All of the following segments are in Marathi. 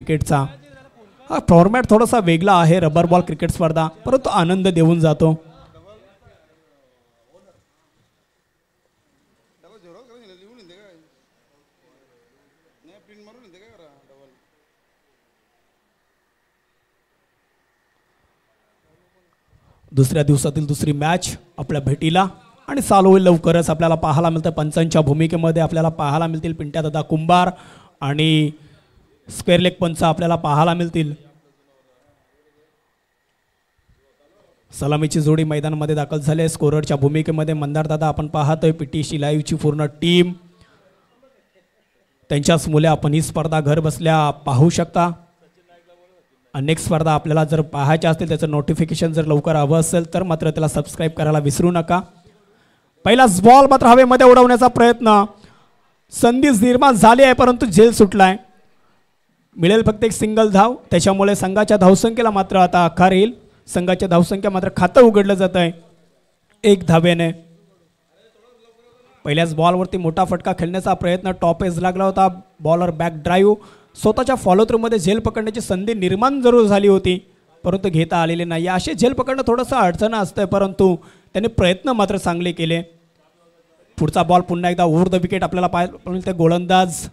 क्रिकेटचा हा फॉर्मॅट थोडासा वेगळा आहे. रबर बॉल क्रिकेट स्पर्धा, परंतु आनंद देऊन जातो. दुसऱ्या दिवसातील दुसरी मॅच आपल्या भेटीला आणि चालू होईल लवकरच. आपल्याला पाहायला मिळतं पंचांच्या भूमिकेमध्ये आपल्याला पाहायला मिळतील पिंट्या दादा कुंभार आणि स्क्वेअर लेग पंच आपल्याला पाहायला मिळतील. सलामीची जोडी मैदानामध्ये दाखल झाली. स्कोररच्या भूमिकेमध्ये मंदार दादा आपण पाहतोय. पीटीसी लाईव्हची पूर्ण टीम, त्यांच्याच मुले आपण ही स्पर्धा घर बसल्या पाहू शकता. अनेक स्पर्धा आपल्याला जर पाहायच्या असतील त्याचं नोटिफिकेशन जर लवकर हवं असेल तर मात्र त्याला सबस्क्राईब करायला विसरू नका. पहिलाच बॉल मात्र हवेमध्ये उडवण्याचा प्रयत्न, संधी निर्माण झाली आहे परंतु झेल सुटलाय. मिळेल फक्त एक सिंगल धाव, त्याच्यामुळे संघाच्या धावसंख्येला मात्र आता आकार येईल. संघाच्या धावसंख्या मात्र खातं उघडलं जात आहे 1 धावेने. पहिल्याच बॉलवरती मोठा फटका खेळण्याचा प्रयत्न, टॉप एज लागला होता. बॉलर बॅक ड्राईव्ह, स्वतःच्या फॉलो थ्रूमध्ये झेल पकडण्याची संधी निर्माण जरूर झाली होती परंतु घेता आलेली नाही. असे झेल पकडणं थोडंसं अडचण असतं परंतु त्यांनी प्रयत्न मात्र चांगले केले. पुढचा बॉल पुन्हा एकदा ओव्हर द विकेट आपल्याला पाहायला मिळते. गोलंदाज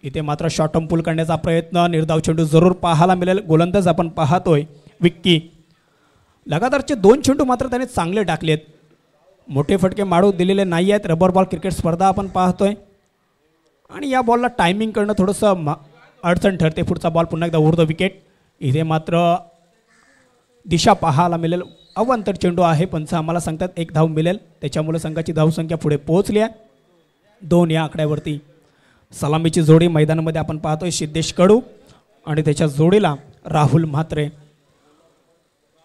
इथे मात्र शॉर्ट पुल करण्याचा प्रयत्न, निर्धाव चेंडू जरूर पाहायला मिळेल. गोलंदाज आपण पाहतोय विक्की. लगातारचे 2 चेंडू मात्र त्याने चांगले टाकलेत, मोठे फटके मारू दिलेले नाही आहेत. रबर बॉल क्रिकेट स्पर्धा आपण पाहतोय आणि या बॉलला टायमिंग करणं थोडंसं अडचण ठरते. पुढचा बॉल पुन्हा एकदा ओव्हर द विकेट. इथे मात्र दिशा पाहायला मिळेल. अवांतर चेंडू आहे, पंच आम्हाला सांगतात 1 धाव मिळेल, त्याच्यामुळे संघाची धावसंख्या पुढे पोहोचली आहे 2 या आकड्यावरती. सलामीची जोडी मैदानामध्ये आपण पाहतोय. सिद्धेश कडू आणि त्याच्या जोडीला राहुल म्हात्रे.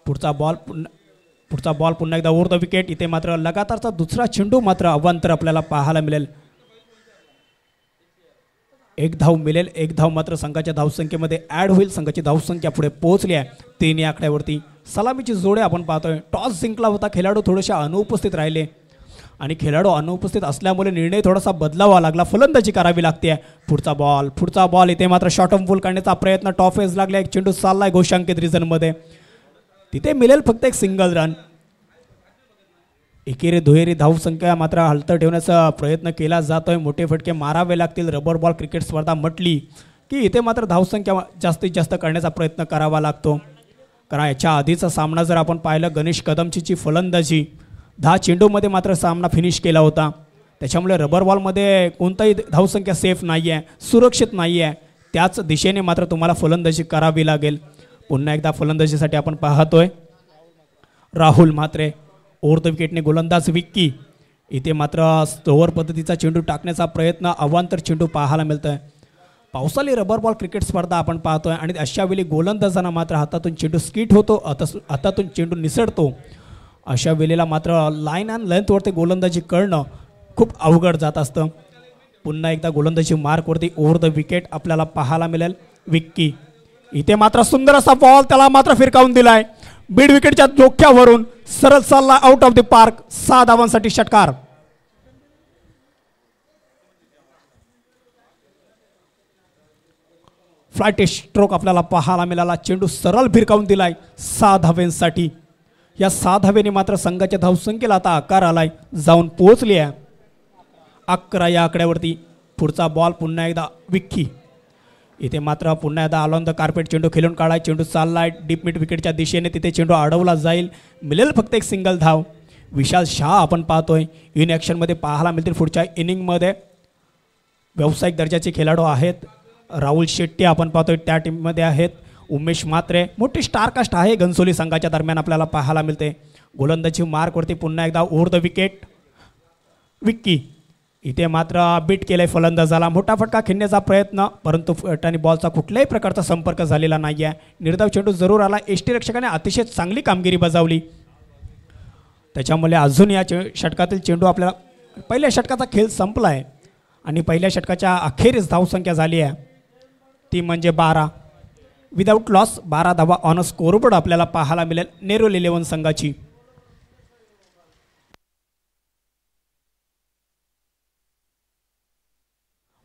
पुढचा बॉल पुन्हा एकदा ओव्हर द विकेट. इथे मात्र लगातारचा दुसरा चेंडू मात्र अवांतर आपल्याला पाहायला मिळेल. 1 धाव मिळेल. 1 धाव मात्र संघाच्या धावसंख्येमध्ये ॲड होईल. संघाची धावसंख्या पुढे पोहोचली आहे 3 या आकड्यावरती. सलामीची जोडी आपण पाहतोय. टॉस जिंकला होता, खेळाडू थोडेसे अनुपस्थित राहिले आणि खेळाडू अनुपस्थित असल्यामुळे निर्णय थोडासा बदलावा लागला, फलंदाजी करावी लागते. पुढचा बॉल इथे मात्र शॉर्ट पुल करण्याचा प्रयत्न, टॉप एज लागला. एक चेंडू चाललाय घोषांकित रिजनमध्ये, तिथे मिळेल फक्त एक सिंगल रन. एकेरी दुहेरी धावसंख्या मात्र हलतं ठेवण्याचा प्रयत्न केला जातोय. मोठे फटके मारावे लागतील. रबर बॉल क्रिकेट स्पर्धा म्हटली की इथे मात्र धावसंख्या जास्तीत जास्त करण्याचा प्रयत्न करावा लागतो. कारण याच्या आधीचा सामना जर आपण पाहिलं, गणेश कदमची फलंदाजी 10 चेंडूमध्ये मात्र सामना फिनिश केला होता. त्याच्यामुळे रबर बॉलमध्ये कोणताही धावसंख्या सेफ नाही आहे, सुरक्षित नाही आहे. त्याच दिशेने मात्र तुम्हाला फलंदाजी करावी लागेल. पुन्हा एकदा फलंदाजीसाठी आपण पाहतोय राहुल म्हात्रे. ओव्हर द विकेटने गोलंदाज विक्की. इथे मात्र स्लोअर पद्धतीचा चेंडू टाकण्याचा प्रयत्न, अवांतर चेंडू पाहायला मिळतोय. पावसाळी रबर बॉल क्रिकेट स्पर्धा आपण पाहतोय आणि अशा वेळी गोलंदाजांना मात्र हातातून चेंडू स्किट होतो, हातातून चेंडू निसटतो. अशा वेळेला मात्र लाईन अँड लेंथवरती गोलंदाजी करणं खूप अवघड जात असतं. पुन्हा एकदा गोलंदाजी मार्कवरती ओव्हर द विकेट आपल्याला पाहायला मिळेल विक्की. इथे मात्र सुंदर असा बॉल त्याला मात्र फिरकावून दिलाय. बीड विकेटच्या धोक्यावरून सरळ चालला आउट ऑफ द पार्क. 6 धावांसाठी षटकार. फ्लाइट स्ट्रोक आपल्याला पाहायला मिळाला. चेंडू सरळ फिरकावून दिलाय 6 धावांसाठी. या 6 धावेने मात्र संघाच्या धावसंख्येला आता आकार आलाय, जाऊन पोहोचली आहे 11 या आकड्यावरती. पुढचा बॉल पुन्हा एकदा विक्की. इथे मात्र पुन्हा एकदा ऑन द कार्पेट चेंडू खेळून काढाय. चेंडू चाललाय डीप मिड विकेटच्या दिशेने, तिथे चेंडू अडवला जाईल, मिळेल फक्त एक सिंगल धाव. विशाल शाह आपण पाहतोय इन ॲक्शनमध्ये पाहायला मिळतील पुढच्या इनिंगमध्ये. व्यावसायिक दर्जाचे खेळाडू आहेत. राहुल शेट्टी आपण पाहतोय त्या टीममध्ये आहेत. उमेश म्हात्रे मोठी स्टारकास्ट आहे घनसोली संघाच्या दरम्यान आपल्याला पाहायला मिळते. गोलंदाजी मार्कवरती पुन्हा एकदा ओव्हर द विकेट विक्की. इथे मात्र बीट केलंय फलंदाजाला. मोठा फटका खेळण्याचा प्रयत्न परंतु फटाने बॉलचा कुठल्याही प्रकारचा संपर्क झालेला नाही आहे. निर्धाव चेंडू जरूर आला. यष्टीरक्षकाने अतिशय चांगली कामगिरी बजावली. त्याच्यामुळे अजून या षटकातील चेंडू आपल्याला, पहिल्या षटकाचा खेळ संपला आहे आणि पहिल्या षटकाच्या अखेरीस धावसंख्या झाली आहे ती म्हणजे 12. विदाऊट लॉस 12 धावा ऑन स्कोरबोर्ड आपल्याला पाहायला मिळेल नेरूल 11 संघाची.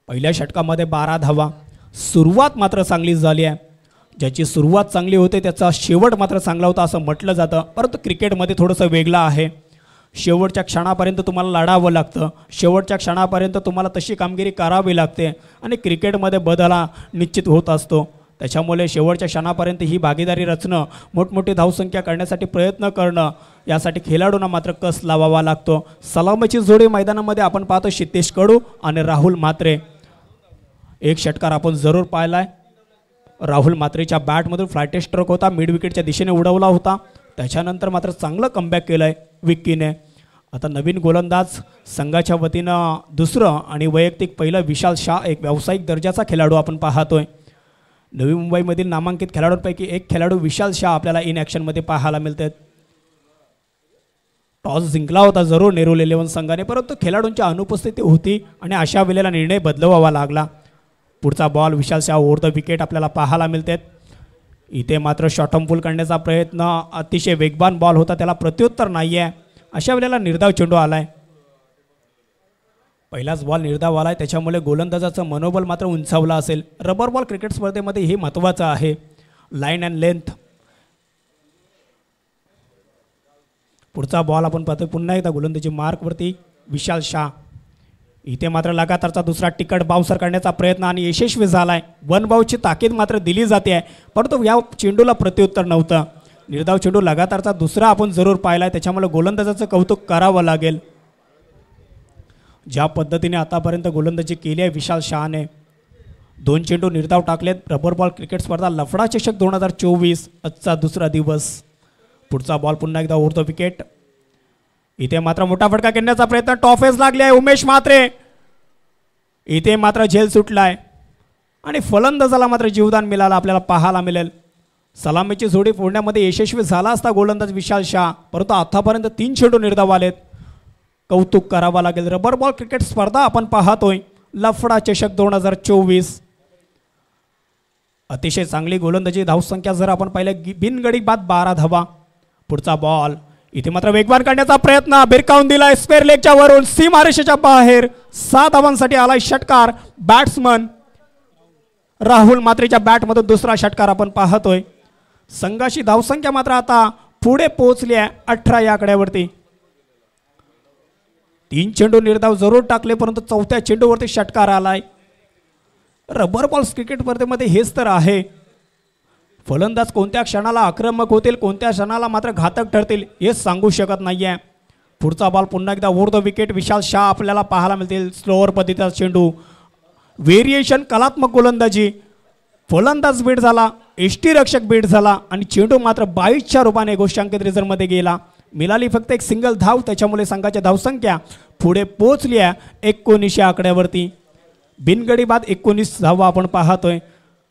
पहिल्या षटकामध्ये 12 धावा, सुरुवात मात्र चांगली झाली आहे. ज्याची सुरुवात चांगली होते त्याचा शेवट मात्र चांगला होता असं म्हटलं जातं. परंतु क्रिकेटमध्ये थोडंसं वेगळं आहे. शेवटच्या क्षणापर्यंत तुम्हाला लढावं लागतं. शेवटच्या क्षणापर्यंत तुम्हाला तशी कामगिरी करावी लागते आणि क्रिकेटमध्ये बदल हा निश्चित होत असतो. त्याच्यामुळे शेवटच्या क्षणापर्यंत ही भागीदारी रचणं, मोठमोठी धावसंख्या करण्यासाठी प्रयत्न करणं, यासाठी खेळाडूंना मात्र कस लावावा लागतो. सलामीची जोडी मैदानामध्ये आपण पाहतो क्षितेश कडू आणि राहुल म्हात्रे. एक षटकार आपण जरूर पाहिलाय. राहुल म्हात्रेच्या बॅटमधून फ्लायटेड स्ट्रोक होता, मिड विकेटच्या दिशेने उडवला होता. त्याच्यानंतर मात्र चांगलं कमबॅक केलं आहे विक्कीने. आता नवीन गोलंदाज संघाच्या वतीनं दुसरं आणि वैयक्तिक पहिलं विशाल शाह, एक व्यावसायिक दर्जाचा खेळाडू आपण पाहतोय. नवी मुंबईमधील नामांकित खेळाडूंपैकी एक खेळाडू विशाल शाह आपल्याला इन ॲक्शनमध्ये पाहायला मिळतात. टॉस जिंकला होता जरूर नेरूल 11 संघाने, परंतु खेळाडूंची अनुपस्थिती होती आणि अशा वेळेला निर्णय बदलवावा लागला. पुढचा ball Vishal Shah over the wicket आपल्याला पाहायला मिळतात. इथे मात्र शॉर्टम पुल करण्याचा प्रयत्न, अतिशय वेगवान बॉल होता, त्याला प्रत्युत्तर नाही आहे. अशा वेळेला निर्धाव चेंडू आलाय. पहिलाच बॉल निर्धाव आलाय, त्याच्यामुळे गोलंदाजाचं मनोबल मात्र उंचावलं असेल. रबर बॉल क्रिकेट स्पर्धेमध्ये हे महत्त्वाचं आहे. Line and length. पुढचा बॉल आपण पाहतोय पुन्हा एकदा गोलंदाजी मार्कवरती विशाल शाह. इथे मात्र लगातारचा दुसरा टिकट बाउन्सर करण्याचा प्रयत्न आणि यशस्वी झालाय. वन बाउची ताकीद मात्र दिली जाते आहे, परंतु या चेंडूला प्रत्युत्तर नव्हतं. निर्धाव चेंडू लगातारचा दुसरा आपण जरूर पाहिलाय, त्याच्यामुळे गोलंदाजाचं कौतुक करावं लागेल. ज्या पद्धतीने आतापर्यंत गोलंदाजी केली आहे विशाल शाहने, 2 चेंडू निर्धाव टाकलेत. रबर बॉल क्रिकेट स्पर्धा लफडा चषक 2024 आजचा दुसरा दिवस. पुढचा बॉल पुन्हा एकदा ओव्हर द विकेट. इथे मात्र मोठा फटका घेण्याचा प्रयत्न, टॉफेस लागले आहे उमेश म्हात्रे. इथे मात्र झेल सुटलाय आणि फलंदाजाला मात्र जीवदान मिळालं आपल्याला पाहायला मिळेल. सलामीची जोडी फोडण्यामध्ये यशस्वी झाला असता गोलंदाज विशाल शाह, परंतु आतापर्यंत 3 चेंडू निर्धाव आलेत. कौतुक करावा लागेल. रबर बॉल क्रिकेट स्पर्धा आपण पाहतोय लफडा चषक 2024. अतिशय चांगली गोलंदाजी. धावसंख्या जर आपण पाहिलं बिनगडी बाद 12 धावा. पुढचा बॉल इथे मात्र वेगवान करण्याचा प्रयत्न, भिरकावून दिलाय स्क्वेअर लेगच्या वरून, सीमारेषेच्या बाहेर. 6 धावांसाठी आलाय षटकार. बॅट्समन राहुल म्हात्रेच्या बॅटमधून दुसरा षटकार आपण पाहतोय. संघाची धावसंख्या मात्र आता पुढे पोहोचली आहे 18 या आकड्यावरती. 3 चेंडू निर्धाव जरूर टाकले, परंतु 4थ्या चेंडूवरती षटकार आलाय. रबर बॉल क्रिकेट स्पर्धेमध्ये हेच तर आहे. फलंदाज कोणत्या क्षणाला आक्रमक होतील, कोणत्या क्षणाला मात्र घातक ठरतील हेच सांगू शकत नाहीये. पुढचा बॉल पुन्हा एकदा ओव्हर द विकेट विशाल शाह आपल्याला पाहायला मिळतील. स्लोअर पद्धतीचा चेंडू, व्हेरिएशन, कलात्मक गोलंदाजी. फलंदाज बीट झाला, यष्टीरक्षक बीट झाला आणि चेंडू मात्र 22च्या रूपाने गोष्टांकित रिझल्टमध्ये गेला. मिळाली फक्त एक सिंगल धाव, त्याच्यामुळे संघाची धावसंख्या पुढे पोहोचली आहे 19 या आकड्यावरती. बिनगडी बाद 19 धावा आपण पाहतोय.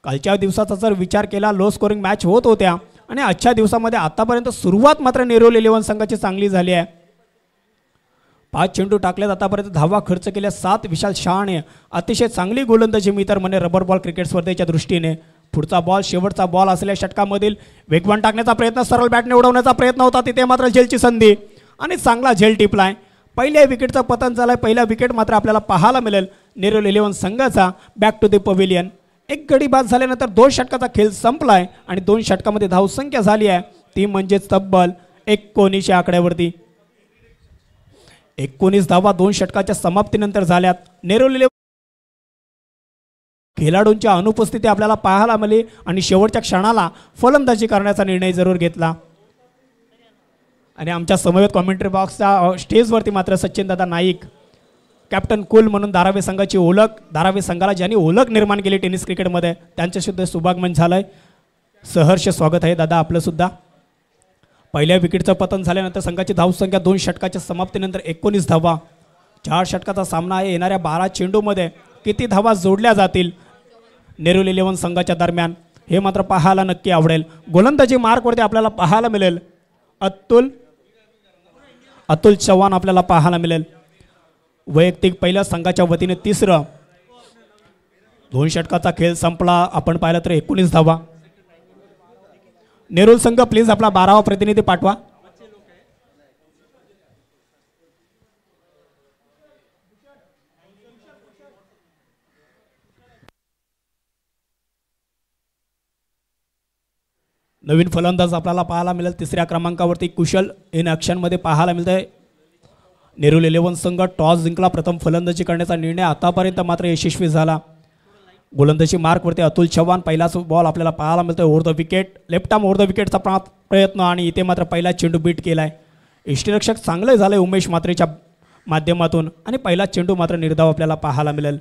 कालच्या दिवसाचा जर विचार केला, लो स्कोरिंग मॅच होत होत्या आणि आजच्या दिवसामध्ये आतापर्यंत सुरुवात मात्र नेरूल 11 संघाची चांगली झाली आहे. 5 चेंडू टाकल्यात, आतापर्यंत धावा खर्च केल्या 7. विशाल शाहने अतिशय चांगली गोलंदाजी मी तर म्हणे रबर बॉल क्रिकेट स्पर्धेच्या दृष्टीने. पुढचा बॉल शेवटचा बॉल असलेल्या षटकामधील वेगवान टाकण्याचा प्रयत्न, सरळ बॅटने उडवण्याचा प्रयत्न होता, तिथे मात्र झेलची संधी आणि चांगला झेल टिपलाय. पहिल्या विकेटचं पतन झालंय. पहिला विकेट मात्र आपल्याला पाहायला मिळेल नेरूल 11 संघाचा. Back to the pavilion. एक गडी बाद झाल्यानंतर 2 षटकाचा खेळ संपलाय आणि 2 षटकामध्ये धावसंख्या झाली आहे ती म्हणजेच तब्बल 19 या आकड्यावरती. 19 धावा 2 षटकाच्या समाप्तीनंतर झाल्यात. नेरूल 11 खेळाडूंच्या अनुपस्थिती आपल्याला पाहायला मिळाली आणि शेवटच्या क्षणाला फलंदाजी करण्याचा निर्णय जरूर घेतला. आणि आमच्या समवेत कॉमेंट्री बॉक्सच्या स्टेजवरती मात्र सचिन दादा नाईक, कॅप्टन कूल म्हणून धारावी संघाची ओळख, धारावी संघाला ज्यांनी ओळख निर्माण केली टेनिस क्रिकेटमध्ये, त्यांच्यासुद्धा शुभागमन झालंय. सहर्ष स्वागत आहे दादा आपलं सुद्धा. पहिल्या विकेटचं पतन झाल्यानंतर संघाची धावसंख्या 2 षटकाच्या समाप्तीनंतर 19 धावा. 4 षटकाचा सामना आहे. येणाऱ्या 12 चेंडूमध्ये किती धावा जोडल्या जातील नेरूल 11 संघाच्या दरम्यान हे मात्र पाहायला नक्की आवडेल. गोलंदाजी मार्कवरती आपल्याला पाहायला मिळेल अतुल चव्हाण आपल्याला पाहायला मिळेल. वैयक्तिक पहिल्या संघाच्या वतीने तिसरं. 2 षटकाचा खेळ संपला. आपण पाहिलं तर 19 धावा. नेरूल संघ प्लीज आपला 12वा प्रतिनिधी पाठवा. नवीन फलंदाज आपल्याला पाहायला मिळेल. तिसऱ्या क्रमांकावरती कुशल इन ॲक्शनमध्ये पाहायला मिळतंय. नेरूल 11 संघ टॉस जिंकला. प्रथम फलंदाजी करण्याचा निर्णय आतापर्यंत मात्र यशस्वी झाला. गोलंदाजी मार्कवरती अतुल चव्हाण. पहिलाच बॉल आपल्याला पाहायला मिळतोय over the wicket. Left arm over the विकेटचा प्रयत्न आणि इथे मात्र पहिला चेंडू बीट केलाय. यष्टीरक्षक चांगले झाले उमेश मात्रेच्या माध्यमातून आणि पहिला चेंडू मात्र निर्धाव आपल्याला पाहायला मिळेल.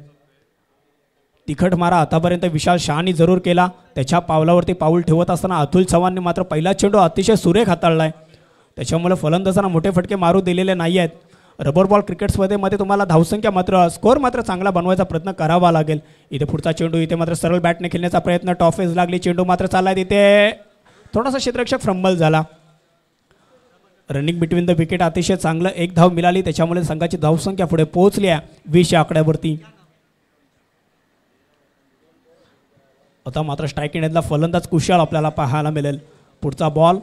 तिखट मारा आतापर्यंत विशाल शहानी जरूर केला. त्याच्या पावलावरती पाऊल ठेवत असताना अतुल चव्हाणने मात्र पहिला चेंडू अतिशय सुरेख हाताळलाय. त्याच्यामुळे फलंदाजांना मोठे फटके मारू दिलेले नाही आहेत. रबर बॉल क्रिकेट स्पर्धेमध्ये तुम्हाला धावसंख्या मात्र स्कोअर मात्र चांगला बनवायचा प्रयत्न करावा लागेल. इथे पुढचा चेंडू इथे मात्र सरळ बॅटने खेळण्याचा प्रयत्न. टॉफेज लागली. चेंडू मात्र चाललाय. तिथे थोडासा क्षेत्ररक्षक फ्रंबल झाला. रनिंग बिटवीन द विकेट अतिशय चांगलं. एक धाव मिळाली. त्याच्यामुळे संघाची धावसंख्या पुढे पोहोचली आहे 20 आकड्यावरती. आता मात्र स्ट्राईक एंडला फलंदाज कुशल आपल्याला पाहायला मिळेल. पुढचा बॉल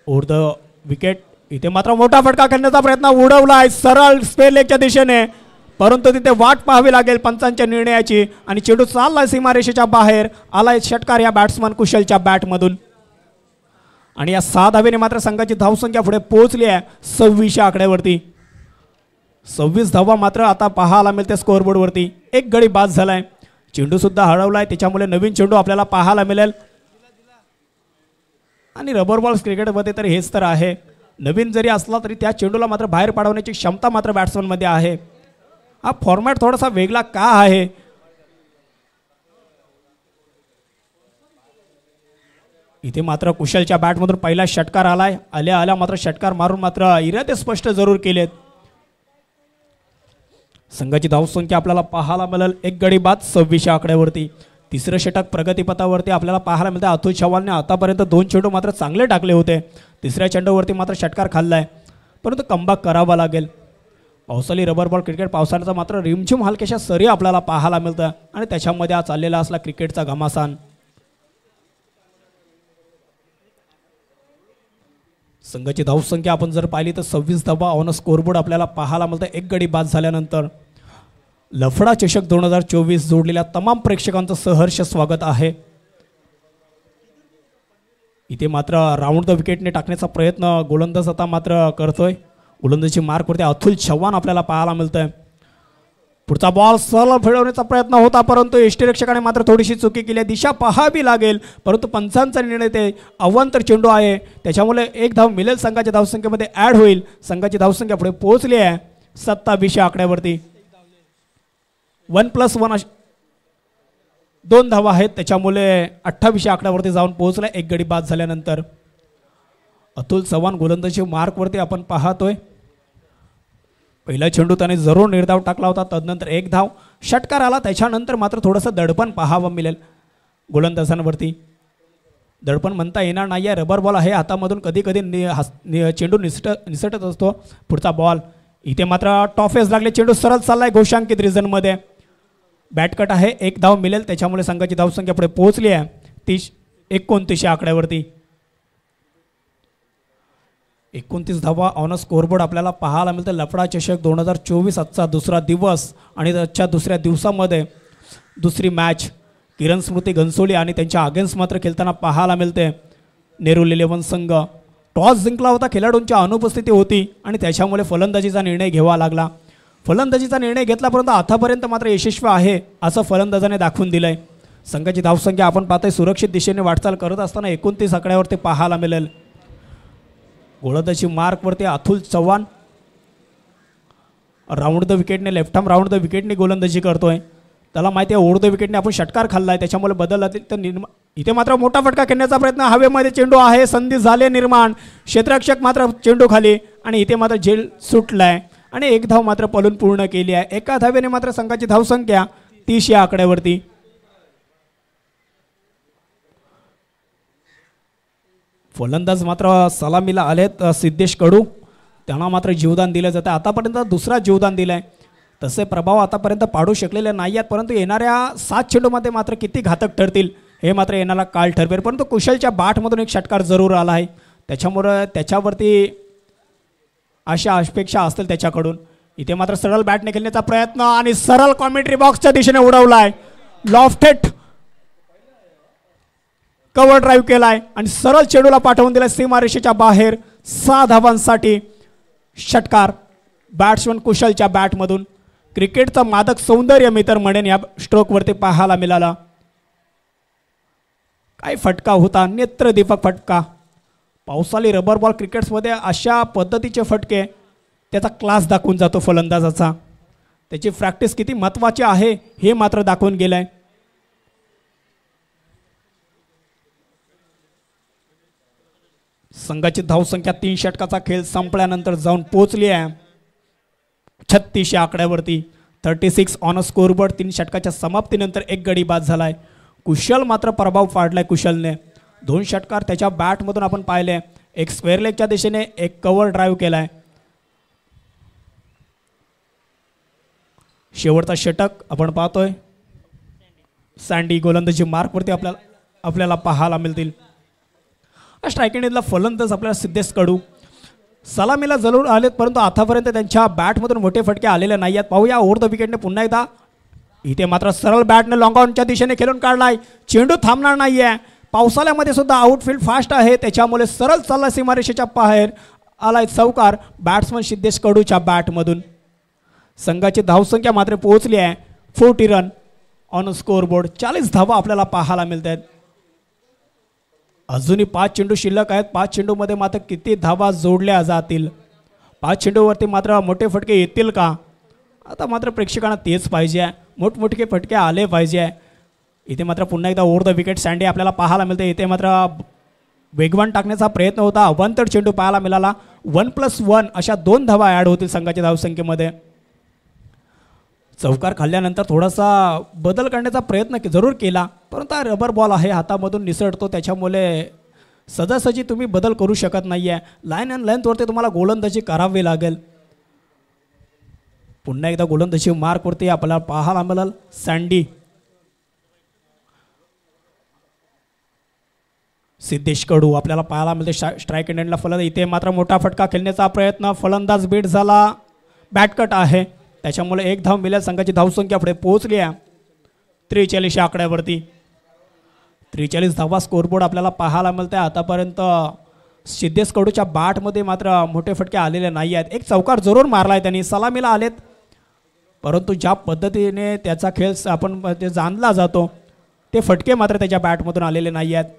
ओव्हर द विकेट. इथे मात्र मोठा फटका खेळण्याचा प्रयत्न उडवलाय सरळ स्पेन लेगच्या दिशेने, परंतु तिथे वाट पाहावी लागेल पंचांच्या निर्णयाची आणि चेंडू चाललाय सीमारेषेच्या बाहेर. आलाय षटकार या बॅट्समन कुशलच्या बॅटमधून आणि या 6 धावेने मात्र संघाची धावसंख्या पुढे पोहोचली आहे 26 आकड्यावरती. 26 धावा मात्र आता पाहायला मिळते स्कोअरबोर्डवरती. एक गडी बाद झालाय. चेंडू सुद्धा हरवलाय. त्याच्यामुळे नवीन चेंडू आपल्याला पाहायला मिळेल. आणि रबर बॉल क्रिकेटमध्ये तर हेच तर आहे. नवीन जरी असला तरी त्या चेंडूला मात्र बाहेर पाडवण्याची क्षमता मात्र बॅट्समनमध्ये आहे. हा फॉर्मॅट थोडासा वेगळा का आहे? इथे मात्र कुशलच्या बॅटमधून पहिला षटकार आलाय. आल्या मात्र षटकार मारून मात्र इरादे स्पष्ट जरूर केलेत. संघाची धावसंख्या आपल्याला पाहायला मिळेल एक गडी बाद 26 आकड्यावरती. तिसरं षटक प्रगतीपथावरती आपल्याला पाहायला मिळतं. अतुल चव्हाणने आतापर्यंत 2 चेंडू मात्र चांगले टाकले होते. तिसऱ्या चेंडूवरती मात्र षटकार खाल्लाय, परंतु कमबॅक करावा लागेल. पावसाळी रबर बॉल क्रिकेट पावसाळ्याचा मात्र रिमझिम हलक्याशा सरी आपल्याला पाहायला मिळतं आणि त्याच्यामध्ये हा चाललेला असला क्रिकेटचा घमासान. संघाची धावसंख्या आपण जर पाहिली तर 26 धावा ऑन स्कोरबोर्ड आपल्याला पाहायला मिळतं. एक गडी बाद झाल्यानंतर लफडा चषक 2024 जोडलेल्या तमाम प्रेक्षकांचं सहर्ष स्वागत आहे. इथे मात्र राऊंड द विकेटने टाकण्याचा प्रयत्न गोलंदाज आता मात्र करतोय. गोलंदाजी मार्कवरती अतुल चव्हाण आपल्याला पाहायला मिळतंय. पुढचा बॉल सरळ फिरवण्याचा प्रयत्न होता, परंतु यष्टीरक्षकाने मात्र थोडीशी चुकी केली. दिशा पाहावी लागेल, परंतु पंचांचा निर्णय ते अवांतर चेंडू आहे, त्याच्यामुळे एक धाव मिळेल. संघाच्या धावसंख्येमध्ये ॲड होईल. संघाची धावसंख्या पुढे पोहोचली आहे 27 आकड्यावरती. 1+1 2 धावा आहेत, त्याच्यामुळे 28 आकड्यावरती जाऊन पोहोचला एक गडी बाद झाल्यानंतर. अतुल चव्हाण गोलंदाजी मार्कवरती आपण पाहतोय. पहिला चेंडू त्याने जरूर निर्धाव टाकला होता, तदनंतर एक धाव षटकार आला. त्याच्यानंतर मात्र थोडंसं दडपण पाहावं मिळेल गोलंदाजांवरती. दडपण म्हणता येणार नाही आहे, रबर बॉल आहे हातामधून, कधी कधी चेंडू निसटत असतो. पुढचा बॉल इथे मात्र टॉफेस लागले. चेंडू सरळ चाललाय घोषांकित रिझनमध्ये. बॅट कट आहे, एक धाव मिळेल. त्याच्यामुळे संघाची धावसंख्या पुढे पोहोचली आहे 29 आकड्यावरती. 29 धावा ऑन स्कोरबोर्ड आपल्याला पाहायला मिळतं. लफडा चषक 2024 आजचा दुसरा दिवस आणि आजच्या दुसऱ्या दिवसामध्ये दुसरी मॅच किरण स्मृती घनसोली आणि त्यांच्या अगेन्स्ट मात्र खेळताना पाहायला मिळते. नेरूल 11 संघ टॉस जिंकला होता, खेळाडूंची अनुपस्थिती होती आणि त्याच्यामुळे फलंदाजीचा निर्णय घ्यावा लागला. फलंदाजीचा निर्णय घेतला, परंतु आतापर्यंत मात्र यशस्वी आहे असं फलंदाजाने दाखवून दिलंय. संघाची धावसंख्या आपण पाहतोय सुरक्षित दिशेने वाटचाल करत असताना 29 आकड्यावरती पाहायला मिळेल. गोलंदाजी मार्कवरती अतुल चव्हाण राऊंड द विकेटने, लेफ्ट आर्म राऊंड द विकेटने गोलंदाजी करतोय. त्याला माहिती आहे ओव्हर द विकेटने आपण षटकार खाल्लाय, त्याच्यामुळे बदल तर इथे मात्र मोठा फटका खेळण्याचा प्रयत्न. हवेमध्ये चेंडू आहे, संधी झाले निर्माण. क्षेत्ररक्षक मात्र चेंडू खाली आणि इथे मात्र झेल सुटलाय आणि एक धाव मात्र पळून पूर्ण केली आहे. एका धावेने मात्र संघाची धावसंख्या 30 या आकड्यावरती. फलंदाज मात्र सलामीला आलेत सिद्धेश कडू, त्यांना मात्र जीवदान दिलं जातं. आतापर्यंत दुसरा जीवदान दिलाय. तसे प्रभाव आतापर्यंत पाडू शकलेले नाही आहेत, परंतु येणाऱ्या 7 चेंडूमध्ये मात्र किती घातक ठरतील हे मात्र येणारा काळ ठरवेल. परंतु कुशलच्या बॅटमधून एक षटकार जरूर आला आहे, त्याच्यामुळे त्याच्यावरती अशा अपेक्षा असतील त्याच्याकडून. इथे मात्र सरळ बॅटने खेळण्याचा प्रयत्न आणि सरळ कॉमेंट्री बॉक्सच्या दिशेने उडवलाय. लॉफ्टेड कव्हर ड्राईव्ह केलाय आणि सरळ चेंडूला पाठवून दिलाय सीमारेषेच्या बाहेर. 6 धावांसाठी षटकार बॅट्समन कुशलच्या बॅटमधून. क्रिकेटचा मादक सौंदर्य मी तर म्हणेन या स्ट्रोकवरती पाहायला मिळाला. काय फटका होता, नेत्रदीपक फटका. पावसाळी रबर बॉल क्रिकेट्समध्ये अशा पद्धतीचे फटके त्याचा क्लास दाखवून जातो फलंदाजाचा. त्याची प्रॅक्टिस किती महत्त्वाची आहे हे मात्र दाखवून गेलंय. संघाची धावसंख्या 3 षटकाचा खेळ संपल्यानंतर जाऊन पोहोचली आहे 36 या आकड्यावरती. 36 ऑन अ स्कोरबोर्ड. 3 षटकाच्या समाप्तीनंतर एक गडी बाद झालाय. कुशल मात्र प्रभाव पाडलाय कुशलने. 2 षटकार त्याच्या बॅटमधून आपण पाहिले. एक स्क्वेअर लेगच्या दिशेने, एक कव्हर ड्राईव्ह केलाय. शेवटचा षटक आपण पाहतोय. सँडी गोलंदाजी मार्कवरती आपल्याला पाहायला मिळतील. स्ट्रायकिंग एंडला फलंदाज आपल्याला सिद्धेश कडू सलामीला जरूर आलेत, परंतु आतापर्यंत त्यांच्या बॅटमधून मोठे फटके आलेले नाही आहेत. पाहूया ओव्हर द विकेटने पुन्हा एकदा. इथे मात्र सरळ बॅटने लॉंग ऑनच्या दिशेने खेळून काढलाय. चेंडू थांबणार नाहीये. पावसाळ्यामध्ये सुद्धा आउटफील्ड फास्ट आहे, त्याच्यामुळे सरळ चालला सीमारेषेच्या बाहेर आलाय चौकार बॅट्समन सिद्धेश कडूच्या बॅटमधून. संघाची धावसंख्या मात्र पोहोचली आहे 40 रन ऑन स्कोरबोर्ड. 40 धावा आपल्याला पाहायला मिळत आहेत. अजूनही 5 चेंडू शिल्लक आहेत. 5 चेंडूमध्ये मात्र किती धावा जोडल्या जातील, 5 चेंडूवरती मात्र मोठे फटके येतील का? आता मात्र प्रेक्षकांना तेच पाहिजे आहे, मोठमोठे फटके आले पाहिजे. इथे मात्र पुन्हा एकदा ओव्हर द विकेट सँडी आपल्याला पाहायला मिळते. इथे मात्र वेगवान टाकण्याचा प्रयत्न होता, अवांतर चेंडू पाहायला मिळाला. 1+1 अशा 2 धावा ॲड होतील संघाच्या धावसंख्येमध्ये. चौकार खाल्ल्यानंतर थोडासा बदल करण्याचा प्रयत्न जरूर केला, परंतु हा रबर बॉल आहे, हातामधून निसटतो, त्याच्यामुळे सहजासहजी तुम्ही बदल करू शकत नाही आहे. लाईन अँड लेंथवरती तुम्हाला गोलंदाजी करावी लागेल. पुन्हा एकदा गोलंदाजी मार्कवरती आपल्याला पाहायला मिळेल सँडी. सिद्धेश कडू आपल्याला पाहायला मिळते स्ट्राईक एंडला फलंदाज. इथे मात्र मोठा फटका खेळण्याचा प्रयत्न, फलंदाज बीट झाला, बॅटकट आहे, त्याच्यामुळे 1 धाव मिळेल. संघाची धावसंख्या पुढे पोहोचली आहे 43 या आकड्यावरती. 43 धावा स्कोरबोर्ड आपल्याला पाहायला मिळते. आतापर्यंत सिद्धेश कडूच्या बॅटमध्ये मात्र मोठे फटके आलेले नाही आहेत. एक चौकार जरूर मारला आहे त्यांनी, सलामीला आलेत, परंतु ज्या पद्धतीने त्याचा खेळ आपण जाणला जातो ते फटके मात्र त्याच्या बॅटमधून आलेले नाही आहेत.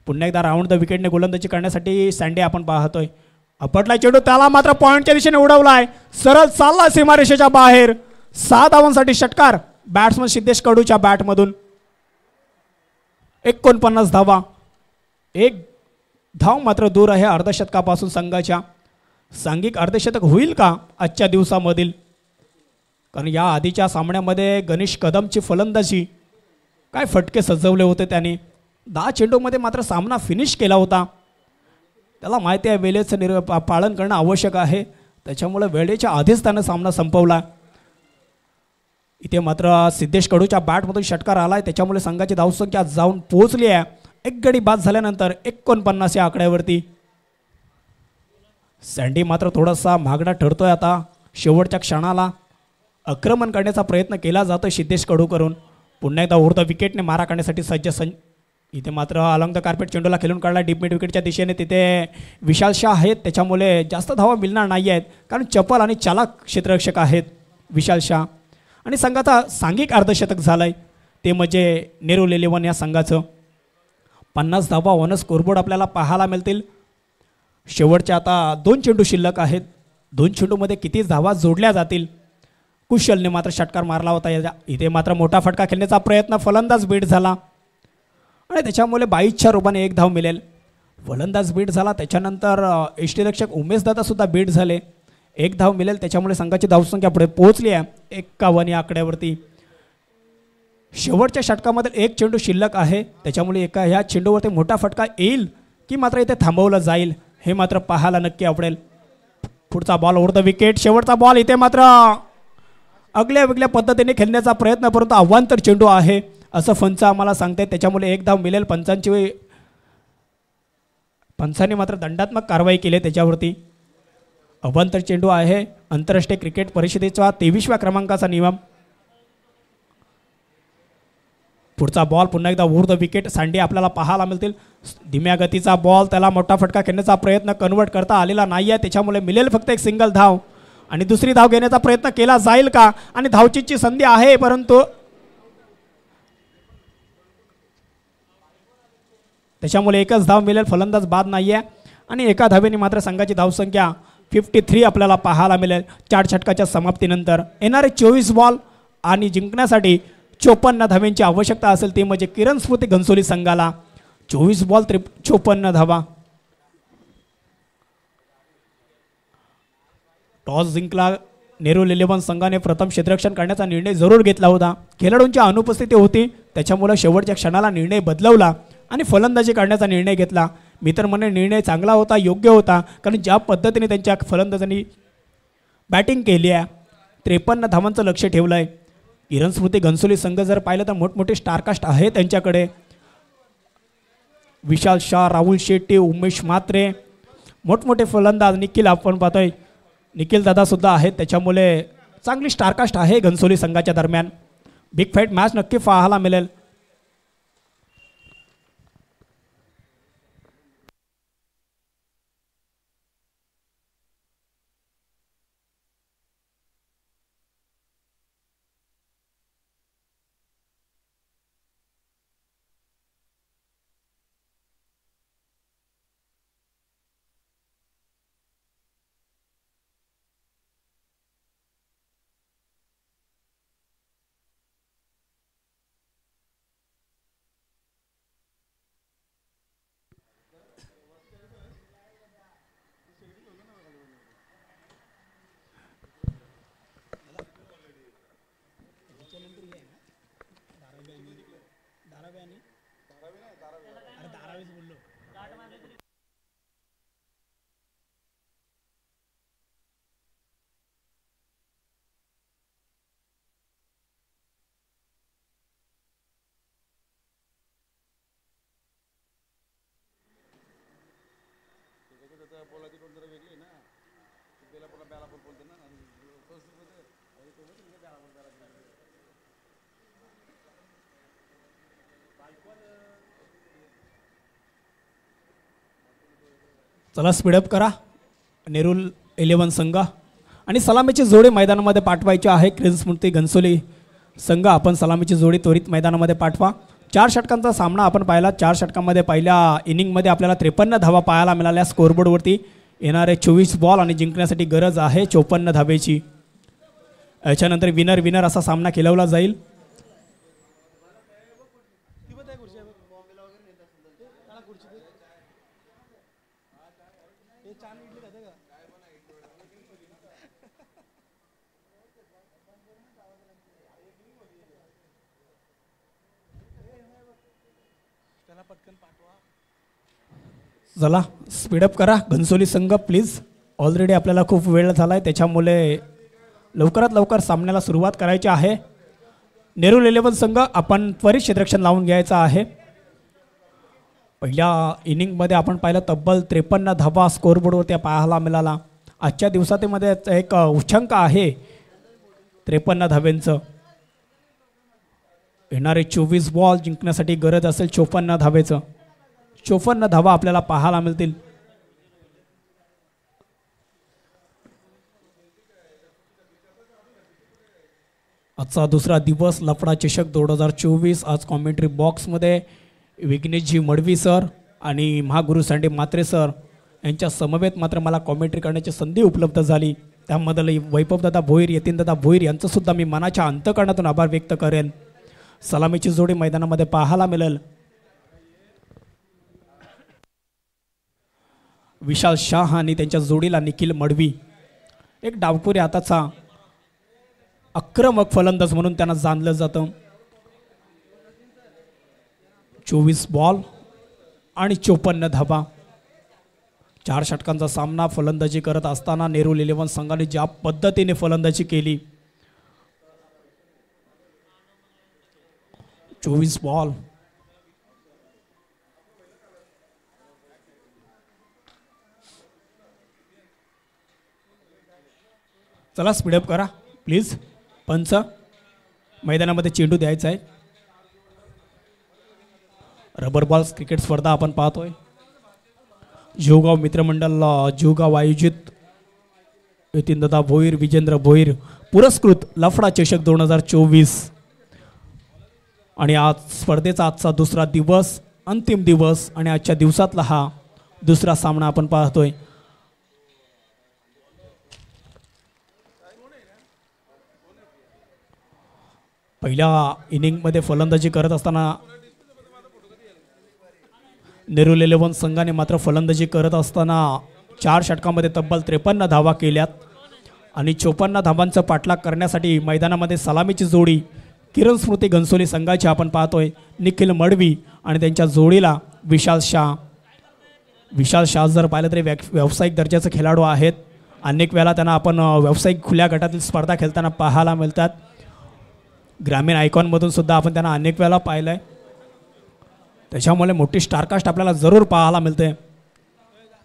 पुन्हा एकदा राऊंड द विकेटने गोलंदाजी करण्यासाठी सँडी आपण पाहतोय. अपटला चेंडू, त्याला मात्र पॉईंटच्या दिशेने उडवलाय, सरळ चालला सीमारेषेच्या बाहेर. 6 धावांसाठी षटकार बॅट्समन सिद्धेश कडूच्या बॅटमधून. 49 धावा, 1 धाव मात्र दूर आहे अर्धशतकापासून संघाच्या. सांघिक अर्धशतक होईल का आजच्या दिवसामधील? कारण या आधीच्या सामन्यामध्ये गणेश कदमची फलंदाजी, काय फटके सजवले होते त्याने. 10 चेंडूमध्ये मात्र सामना फिनिश केला होता. त्याला माहिती आहे वेळेचं पालन करणं आवश्यक आहे, त्याच्यामुळे वेळेच्या आधीच त्यानं सामना संपवला. इथे मात्र सिद्धेश कडूच्या बॅटमधून षटकार आलाय, त्याच्यामुळे संघाची धावसंख्या जाऊन पोहोचली आहे. एक गडी बाद झाल्यानंतर 49 या आकड्यावरती. सँडी मात्र थोडासा महागडा ठरतोय. आता शेवटच्या क्षणाला आक्रमण करण्याचा प्रयत्न केला जातो सिद्धेश कडू करून. पुन्हा एकदा ओव्हर द विकेटने मारा करण्यासाठी सज्ज. इथे मात्र अलॉंग द कार्पेट चेंडूला खेळून काढला डीप मिड विकेटच्या दिशेने. तिथे विशाल शाह आहेत, त्याच्यामुळे जास्त धावा मिळणार नाही आहेत, कारण चपल आणि चालाक क्षेत्ररक्षक आहेत विशाल शाह. आणि संघाचा सांघिक अर्धशतक झालंय, ते म्हणजे नेहरू 11 या संघाचं. 50 धावा ऑन स्कोरबोर्ड आपल्याला पाहायला मिळतील. शेवटच्या आता 2 चेंडू शिल्लक आहेत. 2 चेंडूमध्ये किती धावा जोडल्या जातील? कुशलने मात्र षटकार मारला होता. इथे मात्र मोठा फटका खेळण्याचा प्रयत्न, फलंदाज बीट झाला आणि त्याच्यामुळे 22च्या रूपाने 1 धाव मिळेल. फलंदाज बीट झाला, त्याच्यानंतर यष्टीरक्षक उमेश दादा सुद्धा बीट झाले, 1 धाव मिळेल. त्याच्यामुळे संघाची धावसंख्या पुढे पोहोचली आहे 51 या आकड्यावरती. शेवटच्या षटकामध्ये 1 चेंडू शिल्लक आहे, त्याच्यामुळे ह्या चेंडूवरती मोठा फटका येईल की मात्र इथे थांबवलं जाईल हे मात्र पाहायला नक्की आवडेल. पुढचा बॉल ओव्हर द विकेट, शेवटचा बॉल. इथे मात्र अगल्या वेगळ्या पद्धतीने खेळण्याचा प्रयत्न, परंतु अवांतर चेंडू आहे असं पंच आम्हाला सांगते, त्याच्यामुळे 1 धाव मिळेल. पंचांनी मात्र दंडात्मक कारवाई केली त्याच्यावरती. अवांतर चेंडू आहे, आंतरराष्ट्रीय क्रिकेट परिषदेचा 23व्या क्रमांकाचा नियम. पुढचा बॉल पुन्हा एकदा ओव्हर द विकेट सँडी आपल्याला पाहायला मिळतील. धीम्या गतीचा बॉल, त्याला मोठा फटका खेळण्याचा प्रयत्न कन्वर्ट करता आलेला नाही आहे, त्याच्यामुळे मिळेल फक्त एक सिंगल धाव. आणि दुसरी धाव घेण्याचा प्रयत्न केला जाईल का, आणि धावचीची संधी आहे परंतु त्याच्यामुळे एकच धाव मिळेल, फलंदाज बाद नाही आहे. आणि एका धावेने मात्र संघाची धावसंख्या 53 आपल्याला पाहायला मिळेल 4 षटकाच्या समाप्तीनंतर. येणारे 24 बॉल आणि जिंकण्यासाठी 54 धाव्यांची आवश्यकता असेल, ते म्हणजे किरण स्मृती घनसोली संघाला 24 बॉल 54 धावा. टॉस जिंकला नेहरू 11 संघाने प्रथम क्षेत्ररक्षण करण्याचा निर्णय जरूर घेतला होता. खेळाडूंची अनुपस्थिती होती, त्याच्यामुळे शेवटच्या क्षणाला निर्णय बदलवला आणि फलंदाजी करण्याचा निर्णय घेतला. मी तर म्हणेन निर्णय चांगला होता, योग्य होता, कारण ज्या पद्धतीने त्यांच्या फलंदाजांनी बॅटिंग केली आहे, 53 धावांचं लक्ष ठेवलं आहे. किरण स्मृती घनसोली संघ जर पाहिलं तर मोठमोठे स्टारकास्ट आहे त्यांच्याकडे. विशाल शाह, राहुल शेट्टी, उमेश म्हात्रे, मोठमोठे फलंदाज, निखिल आपण पाहतोय निखिल दादासुद्धा आहेत, त्याच्यामुळे चांगली स्टारकास्ट आहे घनसोली संघाच्या दरम्यान. बिग फाईट मॅच नक्की पाहायला मिळेल. चला स्पीडअप करा नेहरू 11 संघ. आणि सलामीची जोडी मैदानामध्ये पाठवायची आहे. किरण स्मृती घनसोली संघ, आपण सलामीची जोडी त्वरित मैदानामध्ये पाठवा. 4 षटकांचा सामना आपण पाहिला. 4 षटकांमध्ये पहिल्या इनिंगमध्ये आपल्याला 53 धावा पाहायला मिळाल्या स्कोअरबोर्डवरती. येणारे 24 बॉल आणि जिंकण्यासाठी गरज आहे 54 धावेची. याच्यानंतर विनर विनर असा सामना खेळवला जाईल. चला स्पीडअप करा घनसोली संघ प्लीज. ऑलरेडी आपल्याला खूप वेळ झाला आहे, त्याच्यामुळे लवकरात लवकर सामन्याला सुरुवात करायची आहे. नेहरू 11 संघ आपण त्वरित क्षेत्ररक्षण लावून घ्यायचं आहे. पहिल्या इनिंगमध्ये आपण पाहिलं तब्बल 53 धावा स्कोअरबोर्डवरती पाहायला मिळाला. आजच्या दिवसामध्ये एक उच्चांक आहे 53 धाव्यांचं. येणारे 24 बॉल जिंकण्यासाठी गरज असेल 54 धावेचं. 54 धावा आपल्याला पाहायला मिळतील. आजचा दुसरा दिवस लफडा चषक 2024. आज कॉमेंट्री बॉक्समध्ये विघ्नेशजी मडवी सर आणि महागुरु सँडी म्हात्रे सर यांच्या समवेत मात्र मला कॉमेंट्री करण्याची संधी उपलब्ध झाली. त्यामधलं वैभवदादा भोईर, यतीनदादा भोईर यांचंसुद्धा मी मनाच्या अंतकरणातून आभार व्यक्त करेन. सलामीची जोडी मैदानामध्ये पाहायला मिळेल. विशाल शाह आणि त्यांच्या जोडीला निखिल मडवी. एक डावखोरी हाताचा आक्रमक फलंदाज म्हणून त्यांना जाणलं जातं. 24 बॉल आणि 54 धावा. 4 षटकांचा सामना फलंदाजी करत असताना नेहरू 11 संघाने ज्या पद्धतीने फलंदाजी केली. 24 बॉल. चला स्पीडअप करा प्लीज. पंच मैदानामध्ये चेंडू द्यायचा आहे. रबर बॉल्स क्रिकेट स्पर्धा आपण पाहतोय. जीवगाव मित्रमंडळ जीवगाव आयोजित यतीनदादा भोईर विजेंद्र भोईर पुरस्कृत लफडा चषक 2024 आणि आज स्पर्धेचा आजचा दुसरा दिवस, अंतिम दिवस आणि आजच्या दिवसातला हा दुसरा सामना आपण पाहतोय. पहिल्या इनिंगमध्ये फलंदाजी करत असताना नेरुल 11 संघाने मात्र फलंदाजी करत असताना 4 षटकांमध्ये तब्बल 53 धावा केल्यात आणि 54 धावांचा पाठलाग करण्यासाठी मैदानामध्ये सलामीची जोडी किरण स्मृती घनसोली संघाची आपण पाहतोय. निखिल मडवी आणि त्यांच्या जोडीला विशाल शाह. विशाल शाह जर पाहिलं तरी व्यावसायिक दर्जाचे खेळाडू आहेत. अनेक वेळा त्यांना आपण व्यावसायिक खुल्या गटातील स्पर्धा खेळताना पाहायला मिळतात. ग्रामीण आयकॉनमधून सुद्धा आपण त्यांना अनेक वेळा पाहिलं आहे. त्याच्यामुळे मोठी स्टारकास्ट आपल्याला जरूर पाहायला मिळते.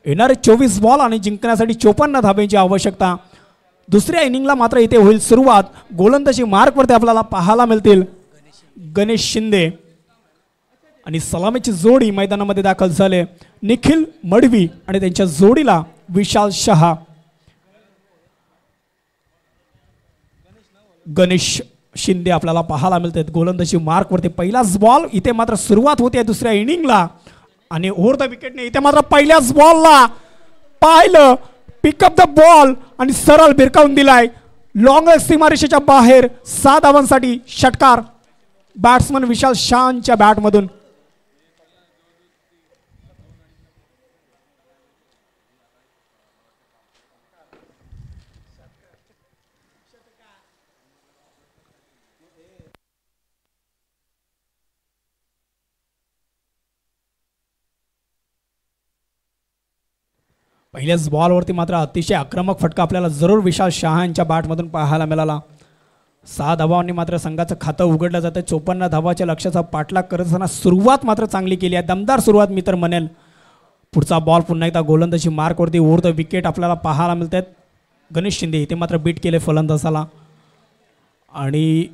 येणारे 24 बॉल आणि जिंकण्यासाठी 54 धाब्यांची आवश्यकता. दुसऱ्या इनिंगला मात्र इथे होईल सुरुवात. गोलंदाजी मार्कवरती आपल्याला पाहायला मिळतील गणेश शिंदे आणि सलामीची जोडी मैदानामध्ये दाखल झाले. निखिल मडवी आणि त्यांच्या जोडीला विशाल शहा. गणेश शिंदे आपल्याला पाहायला मिळतात गोलंदाजी मार्कवरती. पहिलाच बॉल इथे मात्र सुरुवात होते दुसऱ्या इनिंगला आणि ओव्हर द विकेटने इथे मात्र पहिल्याच बॉलला पाहिलं पिकअप द बॉल आणि सरळ भिरकावून दिलाय लॉंग सीमारेषेच्या बाहेर. 6 धावांसाठी षटकार बॅट्समन विशाल शहाच्या बॅटमधून. पहिल्याच बॉलवरती मात्र अतिशय आक्रमक फटका आपल्याला जरूर विशाल शहा यांच्या बॅटमधून पाहायला मिळाला. 6 धावांनी मात्र संघाचं खातं उघडलं जातं. 54 धावाच्या लक्ष्याचा पाठलाग करत असताना सुरुवात मात्र चांगली केली आहे. दमदार सुरुवात मी तर म्हणेल. पुढचा बॉल पुन्हा एकदा गोलंदाजी मार्कवरती ओव्हर द विकेट आपल्याला पाहायला मिळतात. गणेश शिंदे इथे मात्र बीट केले फलंदाजाला आणि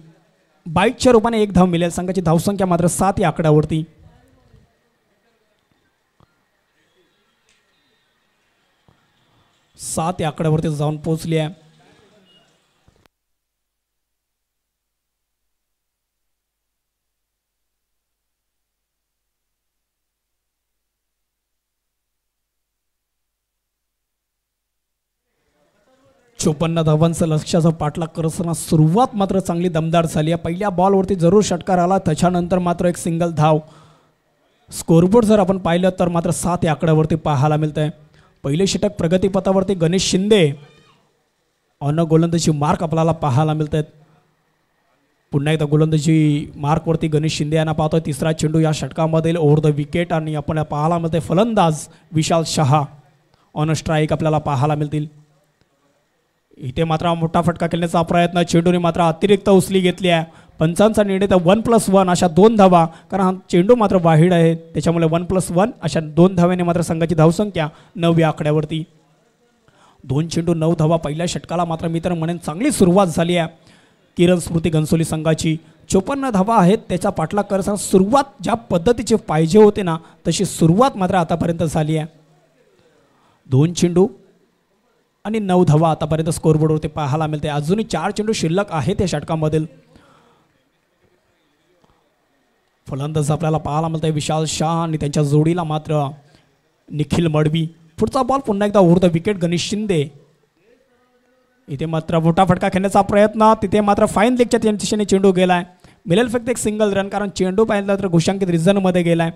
बाईटच्या रूपाने 1 धाव मिळेल. संघाची धावसंख्या मात्र 7 या आकड्यावरती. 7 या आकड्यावरती जाऊन पोहोचली आहे. चोपन्न धावांचं लक्ष्याचा पाठलाग करत असताना सुरुवात मात्र चांगली दमदार झाली आहे. पहिल्या बॉलवरती जरूर षटकार आला. त्याच्यानंतर मात्र एक सिंगल धाव. स्कोरबोर्ड जर आपण पाहिलं तर मात्र 7 या आकड्यावरती पाहायला मिळत आहे. पहिले षटक प्रगतीपथावरती गणेश शिंदे ऑन गोलंदाजी मार्क आपल्याला पाहायला मिळत आहेत. पुन्हा एकदा गोलंदाजी मार्कवरती गणेश शिंदे यांना पाहतोय. तिसरा चेंडू या षटकामध्ये ओव्हर द विकेट आणि आपण पाहायला मिळते फलंदाज विशाल शहा ऑन स्ट्राईक आपल्याला पाहायला मिळतील. इथे मात्र मोठा फटका खेळण्याचा प्रयत्न. चेंडूने मात्र अतिरिक्त उचली घेतली आहे. पंचांचा निर्णय तर 1+1 अशा 2 धावा, कारण हा चेंडू मात्र वाहिड आहे त्याच्यामुळे 1+1 अशा 2 धाव्याने मात्र संघाची धावसंख्या 9 या आकड्यावरती. 2 चेंडू 9 धावा. पहिल्या षटकाला मात्र मी तर म्हणेन चांगली सुरुवात झाली आहे किरण स्मृती घनसोली संघाची. 54 धावा आहेत. त्याचा पाठलाग करताना सुरुवात ज्या पद्धतीचे पाहिजे होते ना तशी सुरुवात मात्र आतापर्यंत झाली आहे. 2 चेंडू आणि 9 धावा आतापर्यंत स्कोरबोर्डवरती पाहायला मिळते. अजूनही 4 चेंडू शिल्लक आहेत या षटकामधील. फलंदाज आपल्याला पाहायला मिळत आहे विशाल शाह आणि त्यांच्या जोडीला मात्र निखिल मडवी. पुढचा बॉल पुन्हा एकदा over the wicket Ganesh Shinde. इथे मात्र मोठा फटका खेळण्याचा प्रयत्न. तिथे मात्र फाईन लेगच्या दिशेने चेंडू गेलाय. मिळेल फक्त एक सिंगल रन, कारण चेंडू पाहिला तर घोषांकित रिझनमध्ये गेलाय.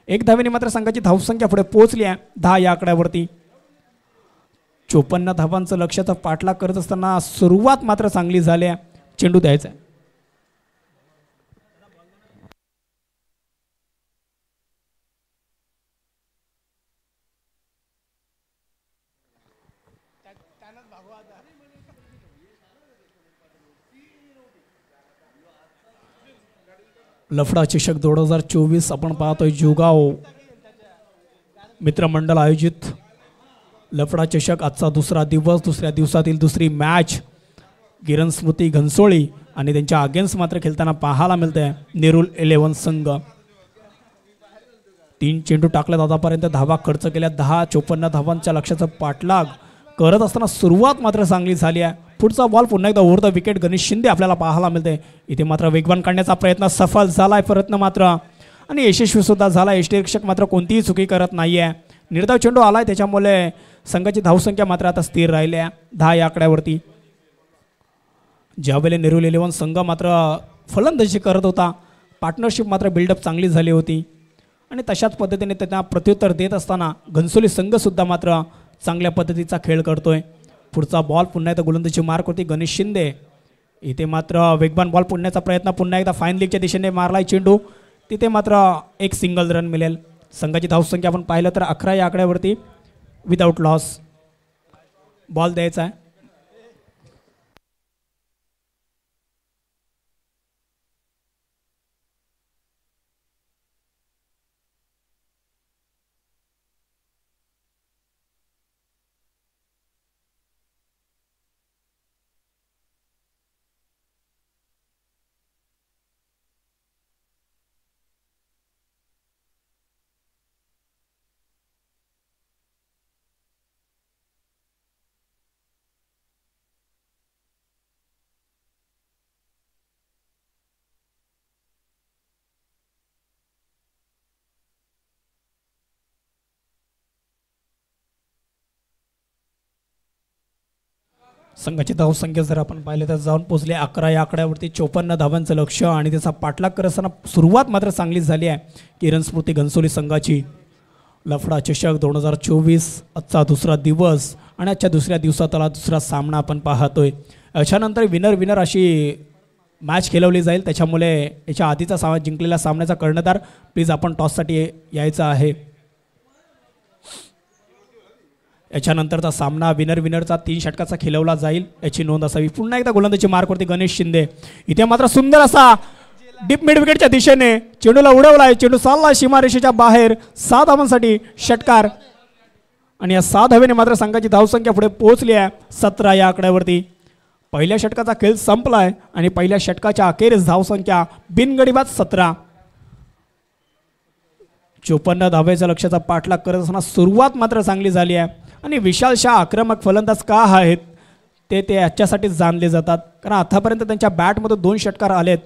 1 धावेने मात्र संघाची धावसंख्या पुढे पोहोचली आहे 10 या आकड्यावरती. 54 धावांचं लक्ष्याचा पाठलाग करत असताना सुरुवात मात्र चांगली झाली आहे. चेंडू द्यायचा आहे. लफडा चषक 2024 आपण पाहतोय. जीवगाव मित्रमंडळ आयोजित लफडा चषक आजचा दुसरा दिवस. दुसऱ्या दिवसातील दुसरी मॅच किरण स्मृती घनसोळी आणि त्यांच्या अगेन्स्ट मात्र खेळताना पाहायला मिळते नेरुल 11 संघ. 3 चेंडू टाकल्यात आतापर्यंत धावा खर्च केल्या 10-54 धावांच्या लक्ष्याचा पाठलाग करत असताना सुरुवात मात्र चांगली झाली आहे. पुढचा बॉल पुन्हा एकदा over the wicket Ganesh Shinde आपल्याला पाहायला मिळते. इथे मात्र वेगवान काढण्याचा प्रयत्न सफल झालाय प्रयत्न मात्र आणि यशस्वी सुद्धा झाला. यष्टिरक्षक मात्र कोणतीही चुकी करत नाहीये. निर्धाव चेंडू आलाय त्याच्यामुळे संघाची धावसंख्या मात्र आता स्थिर राहिली आहे 10 या आकड्यावरती. ज्यावेळेला नेहरू 11 संघ मात्र फलंदाजी करत होता पार्टनरशिप मात्र बिल्डअप चांगली झाली होती आणि तशाच पद्धतीने त्यांना प्रत्युत्तर देत असताना घनसोली संघसुद्धा मात्र चांगल्या पद्धतीचा खेळ करतोय. पुढचा बॉल पुन्हा एकदा गोलंदाजी मार्क होती गणेश शिंदे. इथे मात्र वेगवान बॉल पुण्याचा प्रयत्न पुन्हा एकदा फाईन लीगच्या दिशेने मारलाय चेंडू. तिथे मात्र एक सिंगल रन मिळेल. संघाची धावसंख्या आपण पाहिलं तर 11 या आकड्यावरती विदाऊट लॉस. बॉल द्यायचा आहे. संघाची धावसंख्या जर आपण पाहिलं तर जाऊन पोहोचले 11 या आकड्यावरती 54 धावांचं लक्ष आणि त्याचा पाठलाग करत असताना सुरुवात मात्र चांगली झाली आहे किरण स्मृती घनसोली संघाची. लफडा चषक 2024 आजचा दुसरा दिवस आणि आजच्या दुसऱ्या दिवसातला दुसरा सामना आपण पाहतोय. याच्यानंतर विनर अशी मॅच खेळवली जाईल. त्याच्यामुळे याच्या आधीचा जिंकलेल्या सामन्याचा कर्णधार प्लीज आपण टॉससाठी यायचं आहे. याच्यानंतरचा सामना विनरचा 3 षटकाचा खेळवला जाईल याची नोंद असावी. पुन्हा एकदा गोलंदाजी मार्कवरती गणेश शिंदे. इथे मात्र सुंदर असा डीप मिड विकेटच्या दिशेने चेंडूला उडवलाय. चेंडू चालला सीमारेषेच्या बाहेर 6 धावांसाठी षटकार आणि या 6 धावेने मात्र संघाची धावसंख्या पुढे पोहोचली आहे 17 या आकड्यावरती. पहिल्या षटकाचा खेळ संपलाय आणि पहिल्या षटकाच्या अखेरीस धावसंख्या बिनगडीबाद 17. 54 धावेच्या लक्ष्याचा पाठलाग करत असताना सुरुवात मात्र चांगली झाली आहे आणि विशाल शाह आक्रमक फलंदाज का आहेत ते याच्यासाठीच जाणले जातात कारण आतापर्यंत त्यांच्या बॅटमध्ये 2 षटकार आलेत.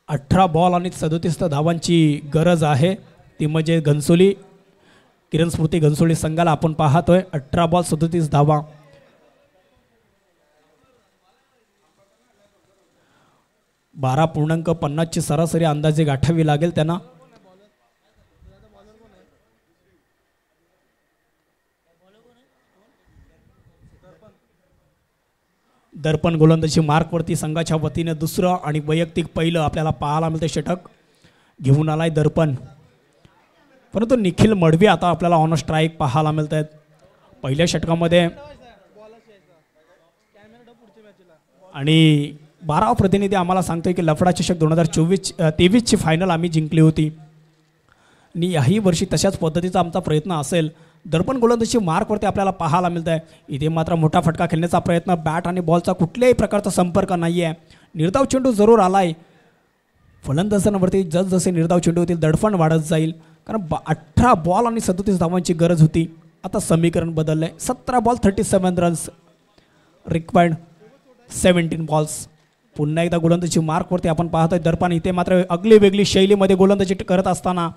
अठरा बॉल आणि 37 धावांची गरज आहे. ती म्हणजे घनसोली किरण स्मृती घनसोली संघाला आपण पाहतोय 18 बॉल 37 धावा. .50 सरासरी अंदाजे गाठावी लागेल त्यांना. दर्पण गोलंदाजी मार्कवरती संघाच्या वतीने दुसरं आणि वैयक्तिक पहिलं आपल्याला पाहायला मिळते. षटक घेऊन आलाय दर्पण. परंतु निखिल मडवी आता आपल्याला ऑन स्ट्राईक पाहायला मिळत आहेत. पहिल्या षटकामध्ये आणि 12वा प्रतिनिधी आम्हाला सांगतोय की लफडा चषक 2023 फायनल आम्ही जिंकली होती आणि याही वर्षी तशाच पद्धतीचा आमचा प्रयत्न असेल. दर्पण गोलंदाजी मार्कवरती आपल्याला पाहायला मिळत आहे. इथे मात्र मोठा फटका खेळण्याचा प्रयत्न. बॅट आणि बॉलचा कुठल्याही प्रकारचा संपर्क नाही आहे. निर्धाव चेंडू जरूर आलाय. फलंदाजांवरती जसे निर्धाव चेंडू होतील दडपण वाढत जाईल कारण 18 बॉल आणि 37 धावांची गरज होती. आता समीकरण बदललंय. 17 बॉल 37 रन्स रिक्वायर्ड 17 बॉल्स. पुन्हा एकदा गोलंदाजी मार्कवरती आपण पाहतोय दर्पण. इथे मात्र अगली वेगळी शैलीमध्ये गोलंदाजी करत असताना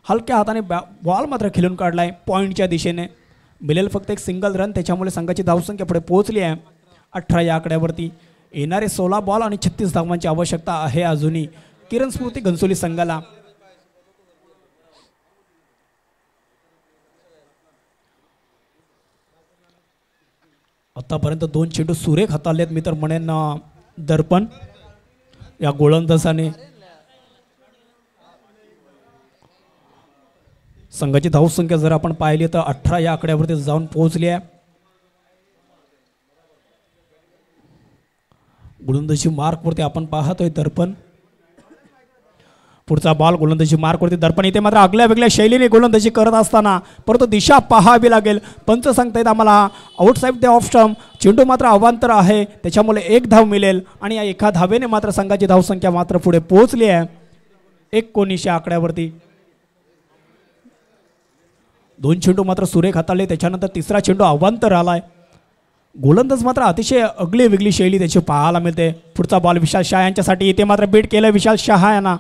हलक्या हाताने बॉल मात्र खेळून काढलाय पॉईंटच्या दिशेने. मिळेल फक्त एक सिंगल रन. त्याच्यामुळे संघाची धावसंख्या पुढे पोहोचली आहे 18 या आकड्यावरती. येणारे 16 बॉल आणि 36 धावांची आवश्यकता आहे अजूनही किरण स्मृती घनसोली संघाला. आतापर्यंत 2 चेंडू सुरेख हाताळलेत मी तर म्हणेन दर्पण या गोलंदाजाने. संघाची धावसंख्या जर आपण पाहिली तर 18 या आकड्यावरती जाऊन पोहोचली आहे. गोलंदाजी मार्कवरती आपण पाहतोय दर्पण. पुढचा बॉल गोलंदाजी मार्कवरती दर्पण. इथे मात्र आगल्या वेगळ्या शैलीने गोलंदाजी करत असताना परंतु दिशा पाहावी लागेल. पंच सांगतायत आम्हाला आउटसाईड द ऑफ स्टंप. चेंडू मात्र अवांतर आहे, त्याच्यामुळे 1 धाव मिळेल आणि या एका धावेने मात्र संघाची धावसंख्या मात्र पुढे पोहोचली आहे 19 आकड्यावरती. 2 चेंडू मात्र सुरेख हाताळले, त्याच्यानंतर तिसरा चेंडू अवांतर आलाय. गोलंदाज मात्र अतिशय अगली वेगळी शैली त्याची पाहायला मिळते. पुढचा बॉल विशाल शाह यांच्यासाठी. इथे मात्र बीट केलं विशाल शाह यांना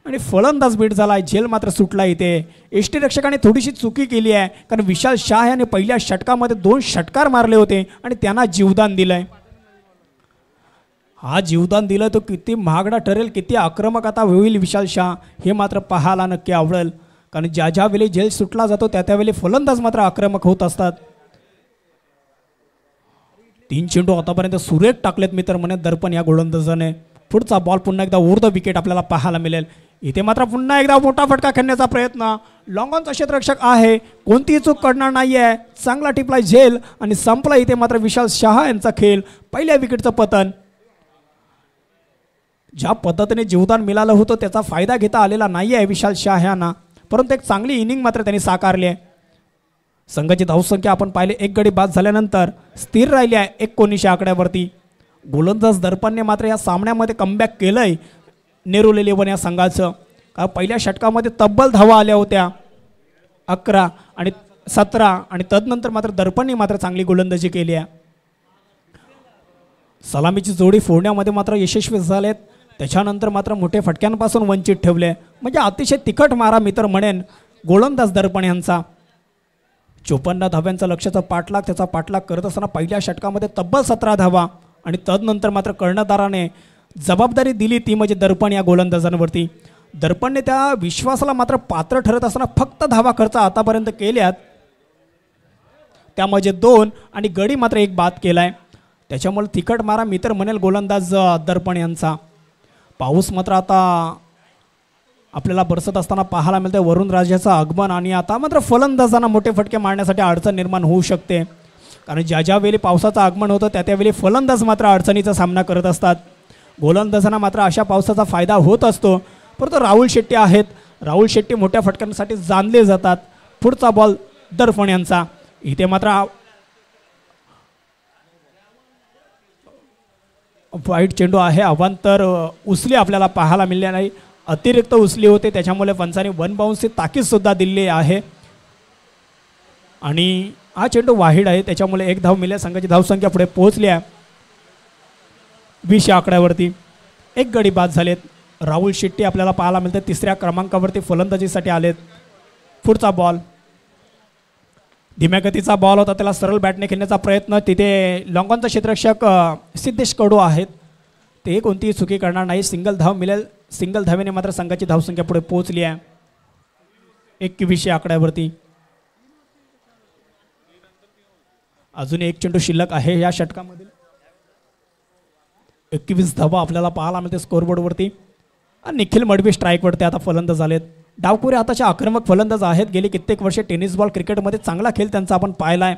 आणि फलंदाज बीट झाला. झेल मात्र सुटला. इथे यष्टीरक्षकाने थोडीशी चुकी केली आहे, कारण विशाल शाह याने पहिल्या षटकामध्ये 2 षटकार मारले होते आणि त्यांना जीवदान दिलंय. हा जीवदान दिलं तो किती महागडा ठरेल, किती आक्रमक आता होईल विशाल शाह हे मात्र पाहायला नक्की आवडेल. कारण ज्या ज्या वेळी झेल सुटला जातो त्या त्यावेळी फलंदाज मात्र आक्रमक होत असतात. 3 चेंडू आतापर्यंत सुरेख टाकलेत मित्र म्हणत दर्पण या गोलंदाजाने. पुढचा बॉल पुन्हा एकदा ऊर्ध्व विकेट आपल्याला पाहायला मिळेल. इथे मात्र पुन्हा एकदा मोठा फटका खेळण्याचा प्रयत्न. लॉंग ऑनचा क्षेत्ररक्षक आहे, कोणतीही चूक करणार नाही आहे. चांगला टिपलाय झेल आणि संपला इथे मात्र विशाल शाह यांचा खेळ. पहिल्या विकेटचं पतन. ज्या पद्धतीने जीवदान मिळालं होतं त्याचा फायदा घेता आलेला नाही आहे विशाल शाह यांना, परंतु एक चांगली इनिंग मात्र त्यांनी साकारली आहे. संघाची धावसंख्या आपण पाहिले 1 गडी बाद झाल्यानंतर स्थिर राहिली आहे 19 आकड्यावरती. गोलंदाज दर्पणने मात्र या सामन्यामध्ये कमबॅक केलंय नेरुल 11 या संघाचं. पहिल्या षटकामध्ये तब्बल धावा आल्या होत्या 11 आणि 17 आणि तदनंतर मात्र दर्पणने मात्र चांगली गोलंदाजी केली आहे. सलामीची जोडी फोडण्यामध्ये मात्र यशस्वी झालेत, त्याच्यानंतर मात्र मोठ्या फटक्यांपासून वंचित ठेवले. म्हणजे अतिशय तिखट मारा मित्र म्हणेन गोलंदाज दर्पण यांचा. 54 धाव्यांचा लक्ष्याचा पाठलाग त्याचा पाठलाग करत असताना पहिल्या षटकामध्ये तब्बल 17 धावा आणि तदनंतर मात्र कर्णधाराने जबाबदारी दिली ती म्हणजे दर्पण या गोलंदाजांवरती. दर्पणने त्या विश्वासाला मात्र पात्र ठरत असताना फक्त धावा खर्च आतापर्यंत केल्यात, त्या म्हणजे 2 आणि गडी मात्र 1 बाद केलाय. त्याच्यामुळे तिखट मारा मित्र म्हणेल गोलंदाज दर्पण यांचा. पाऊस मात्र आता आपल्याला बरसत असताना पाहायला मिळते. वरुण राजाचं आगमन आणि आता मात्र फलंदाजांना मोठे फटके मारण्यासाठी अडचण निर्माण होऊ शकते, कारण ज्या ज्या वेळी पावसाचं आगमन होतं त्या त्यावेळी फलंदाज मात्र अडचणीचा सामना करत असतात. गोलंदाजांना मात्र अशा पावसाचा फायदा होत असतो. परंतु राहुल शेट्टी आहेत, राहुल शेट्टी मोठ्या फटक्यांसाठी जाणले जातात. पुढचा बॉल दर्पण यांचा. इथे मात्र वाईट चेंडू आहे, अवांतर उसली आपल्याला पाहायला मिळाली नाही, अतिरिक्त उसली होते, त्याच्यामुळे पंचाने 1 बाउन्सची ताकीद सुद्धा दिली आहे आणि हा चेंडू वाईड आहे, त्याच्यामुळे 1 धाव मिळेल. संघाची धावसंख्या पुढे पोहोचली आहे 20 आकड्यावरती. 1 गडी बाद झालेत. राहुल शेट्टी आपल्याला पाहायला मिळते 3ऱ्या क्रमांकावरती फलंदाजीसाठी आलेत. पुढचा बॉल धीम्या गतीचा बॉल होता, त्याला सरळ बॅटने खेळण्याचा प्रयत्न. तिथे लॉंगॉनचा क्षेत्ररक्षक सिद्धेश कडू आहेत, ते कोणतीही चुकी करणार नाही. सिंगल धाव मिळेल. सिंगल धावेने मात्र संघाची धावसंख्या पुढे पोहोचली आहे 21 आकड्यावरती. अजून 1 चेंडू शिल्लक आहे या षटकामध्ये. 21 धावा आपल्याला पाहायला मिळते स्कोरबोर्डवरती. निखिल मडवी स्ट्राईकवरती आता फलंदाज झालेत. डावखुरे हाताचे आक्रमक फलंदाज आहेत. गेली कित्येक वर्षे टेनिस बॉल क्रिकेटमध्ये चांगला खेळ त्यांचा आपण पाहिला आहे,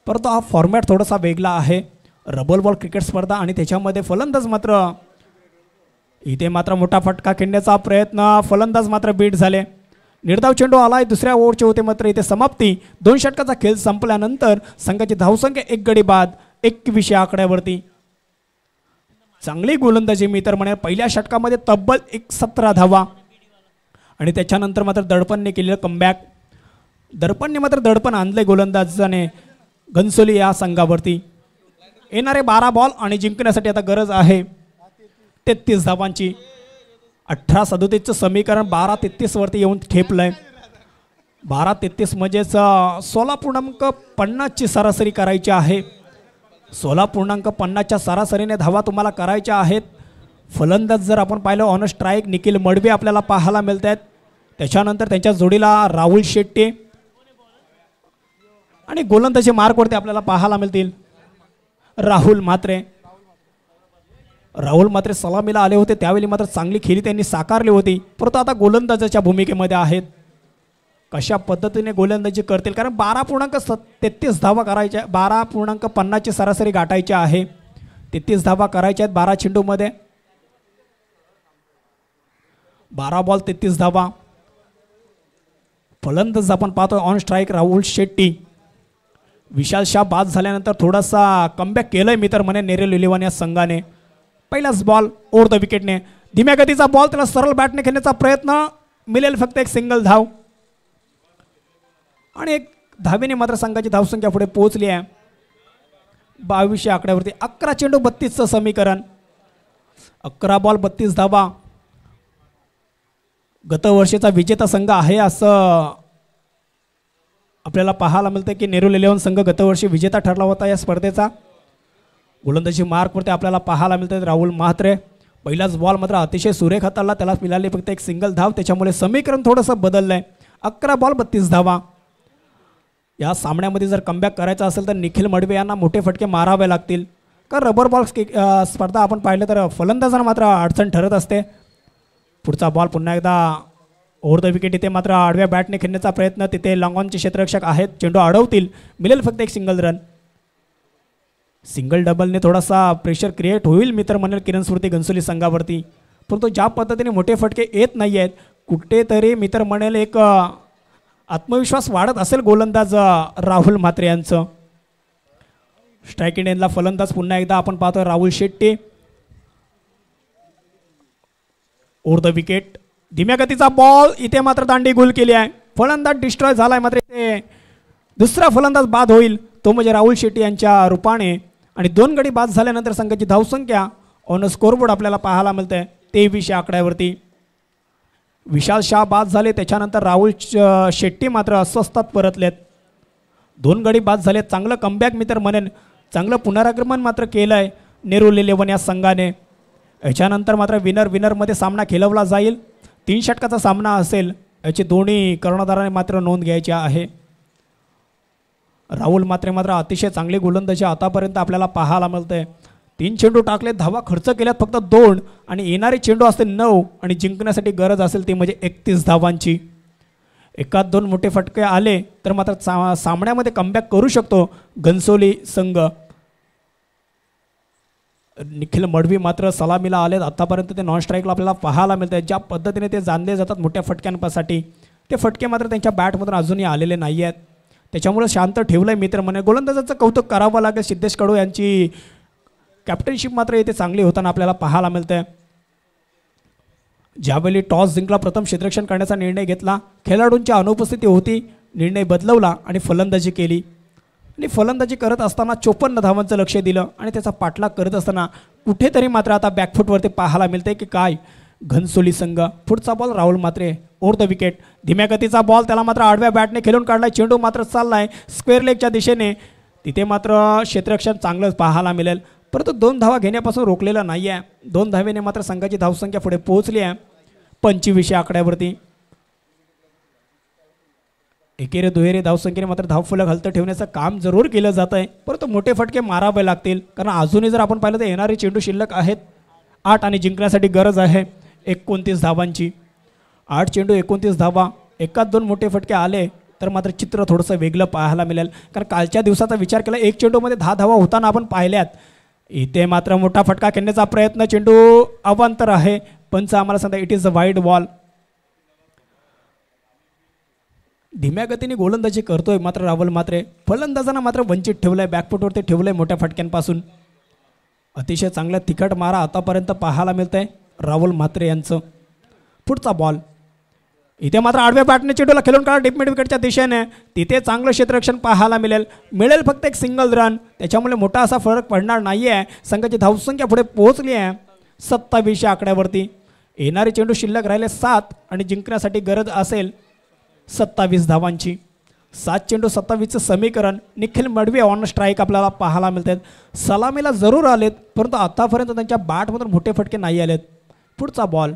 परंतु हा फॉर्मॅट थोडासा वेगळा आहे. रबल बॉल क्रिकेट स्पर्धा आणि त्याच्यामध्ये फलंदाज मात्र इथे मात्र मोठा फटका खेळण्याचा प्रयत्न. फलंदाज मात्र बीट झाले. निर्धाव चेंडू आलाय. 2ऱ्या ओव्हरचे होते मात्र इथे समाप्ती. 2 षटकाचा खेळ संपल्यानंतर संघाची धावसंख्या 1 गडी बाद 21 आकड्यावरती. चांगली गोलंदाजी मी तर म्हणे. पहिल्या षटकामध्ये तब्बल 17 धावा आणि त्याच्यानंतर मात्र दडपणने केलेलं कमबॅक. दडपणने मात्र दडपण आणले गोलंदाजाने घनसोली या संघावरती. येणारे 12 बॉल आणि जिंकण्यासाठी आता गरज आहे 33 धावांची. 18-37चं समीकरण 12-33 वरती येऊन ठेपलंय. 12-33 म्हणजेच 16.50ची सरासरी करायची आहे. 16.50च्या सरासरीने धावा तुम्हाला करायच्या आहेत. फलंदाज जर आपण पाहिलं ऑन स्ट्राईक निखिल मडवी आपल्याला पाहायला मिळत आहेत. त्याच्यानंतर त्यांच्या जोडीला राहुल शेट्टी आणि गोलंदाजी मार्कवरती आपल्याला पाहायला मिळतील राहुल म्हात्रे. राहुल म्हात्रे सलामीला आले होते त्यावेळी मात्र चांगली खेळी त्यांनी साकारली होती, परंतु आता गोलंदाजाच्या भूमिकेमध्ये आहेत. कशा पद्धतीने गोलंदाजी करतील, कारण 12.33 धावा करायच्या, 12.50ची सरासरी गाठायची आहे. 33 धावा करायच्या आहेत 12 चेंडूमध्ये. 12 बॉल 33 धावा. फलंदाज आपण पाहतोय ऑन स्ट्राईक राहुल शेट्टी. विशाल शाह बाद झाल्यानंतर थोडासा कमबॅक केलंय मी तर म्हणे नेरल इलेव्हन या संघाने. पहिलाच बॉल ओव्हर द विकेटने, धीम्या गतीचा बॉल, त्याला सरळ बॅटने खेळण्याचा प्रयत्न, मिळेल फक्त एक सिंगल धाव आणि एक धावेने मात्र संघाची धावसंख्या पुढे पोहोचली आहे 22 आकड्यावरती. 11 चेंडू 32चं समीकरण, 11 बॉल 32 धावा. गतवर्षीचा विजेता संघ आहे असं आपल्याला पाहायला मिळतं की नेहरू इलेव्हन संघ गतवर्षी विजेता ठरला होता या स्पर्धेचा. गोलंदाजी मार्कवरती आपल्याला पाहायला मिळतं राहुल म्हात्रे. पहिलाच बॉल मात्र अतिशय सुरेख हाताळला, त्याला मिळाली फक्त एक सिंगल धाव, त्याच्यामुळे समीकरण थोडंसं बदललंय. 11 बॉल 32 धावा. या सामन्यामध्ये जर कमबॅक करायचा असेल तर निखिल मडवी यांना मोठे फटके मारावे लागतील, कारण रबर बॉल स्पर्धा आपण पाहिलं तर फलंदाजांना मात्र अडचण ठरत असते. पुढचा बॉल पुन्हा एकदा ओव्हर द विकेट. इथे मात्र आडव्या बॅटने खेळण्याचा प्रयत्न, तिथे लॉंगॉनचे क्षेत्ररक्षक आहेत, चेंडू अडवतील, मिळेल फक्त एक सिंगल रन. सिंगल डबलने थोडासा प्रेशर क्रिएट होईल मी तर म्हणेल किरण स्मृती घनसोली संघावरती, परंतु ज्या पद्धतीने मोठे फटके येत नाही आहेत कुठेतरी मी तर म्हणेल एक आत्मविश्वास वाढत असेल गोलंदाज राहुल म्हात्रे यांचं. स्ट्राईक इंडियनला फलंदाज पुन्हा एकदा आपण पाहतोय Rahul Shetty. Over the wicket, धीम्या गतीचा बॉल, इथे मात्र दांडी गुल केली आहे, फलंदाज डिस्ट्रॉय झालाय, मात्र इथे दुसरा फलंदाज बाद होईल तो म्हणजे राहुल शेट्टी यांच्या रूपाने. आणि 2 गडी बाद झाल्यानंतर संघाची धावसंख्या ऑन स्कोरबोर्ड आपल्याला पाहायला मिळते 23 आकड्यावरती. विशाल शाह बाद झाले, त्याच्यानंतर राहुल शेट्टी मात्र अस्वस्थात परतलेत. 2 गडी बाद झालेत. चांगलं कमबॅक मी तर म्हणेन, चांगलं पुनरागमन मात्र केलं आहे नेहरू इलेव्हन या संघाने. याच्यानंतर मात्र विनरमध्ये सामना खेळवला जाईल. 3 षटकाचा सामना असेल, याची दोन्ही कर्णधाराने मात्र नोंद घ्यायची आहे. राहुल म्हात्रे मात्र अतिशय चांगली गोलंदाजी आतापर्यंत आपल्याला पाहायला मिळते. 3 चेंडू टाकले, धावा खर्च केल्यात फक्त 2 आणि येणारे चेंडू असते 9 आणि जिंकण्यासाठी गरज असेल ती म्हणजे 31 धावांची. 1-2 मोठे फटके आले तर मात्र सामन्यामध्ये कमबॅक करू शकतो घनसोली संघ. निखिल मडवी मात्र सलामीला आलेत. आतापर्यंत ते नॉन स्ट्राईकला आपल्याला पाहायला मिळते. ज्या पद्धतीने ते जाणले जातात मोठ्या फटक्यांसाठी, ते फटके मात्र त्यांच्या बॅटमधून अजूनही आलेले नाही आहेत, त्याच्यामुळे शांत ठेवलंय मित्र म्हणे. गोलंदाजाचं कौतुक करावं लागेल. सिद्धेश कडू यांची कॅप्टनशिप मात्र इथे चांगली होताना आपल्याला पाहायला मिळते. ज्यावेळी टॉस जिंकला, प्रथम क्षेत्ररक्षण करण्याचा निर्णय घेतला, खेळाडूंची अनुपस्थिती होती, निर्णय बदलवला आणि फलंदाजी केली. आणि फलंदाजी करत असताना 54 धावांचं लक्ष दिलं आणि त्याचा पाठलाग करत असताना कुठेतरी मात्र आता बॅकफुटवरती पाहायला मिळते की काय घनसोली संघ. पुढचा ball Rahul Mhatre, over the wicket, धीम्या गतीचा बॉल, त्याला मात्र आडव्या बॅटने खेळून काढलाय, चेंडू मात्र चाललाय स्क्वेअर लेगच्या दिशेने. तिथे मात्र क्षेत्ररक्षण चांगलंच पाहायला मिळेल, परंतु 2 धावा घेण्यापासून रोखलेलं नाही आहे. 2 धावेने मात्र संघाची धावसंख्या पुढे पोहोचली आहे 25 आकड्यावरती. एकेरी दुहेरी धावसंख्येने मात्र धावफलक हलतं ठेवण्याचं काम जरूर केलं जात आहे, परंतु मोठे फटके मारावे लागतील, कारण अजूनही जर आपण पाहिलं तर येणारे चेंडू शिल्लक आहेत 8 आणि जिंकण्यासाठी गरज आहे 29 धावांची. 8 चेंडू 29 धावा. 1-2 मोठे फटके आले तर मात्र चित्र थोडंसं वेगळं पाहायला मिळेल, कारण कालच्या दिवसाचा विचार केला 1 चेंडूमध्ये 10 धावा होताना आपण पाहिल्यात. इथे मात्र मोठा फटका खेळण्याचा प्रयत्न, चेंडू अवांतर आहे, पंच आम्हाला सांगता it is a wide ball. धीम्या गतीने गोलंदाजी करतोय मात्र राहुल म्हात्रे, फलंदाजांना मात्र वंचित ठेवलंय, बॅकफुटवरती ठेवलंय मोठ्या फटक्यांपासून. अतिशय चांगला तिखट मारा आतापर्यंत पाहायला मिळतंय राहुल म्हात्रे यांचं. पुढचा बॉल, इथे मात्र आडव्या बॅटने चेंडूला खेळून काढा डीप मिड विकेटच्या दिशेने, तिथे चांगलं क्षेत्ररक्षण पाहायला मिळेल फक्त एक सिंगल रन, त्याच्यामुळे मोठा असा फरक पडणार नाही आहे. संघाची धावसंख्या पुढे पोहोचली आहे 27 आकड्यावरती. येणारे चेंडू शिल्लक राहिले 7 आणि जिंकण्यासाठी गरज असेल 27 धावांची. 7 चेंडू 27चं समीकरण. निखिल मडवी ऑन स्ट्राईक आपल्याला पाहायला मिळतात. सलामीला जरूर आलेत, परंतु आतापर्यंत त्यांच्या बॅटमधून मोठे फटके नाही आलेत. पुढचा बॉल,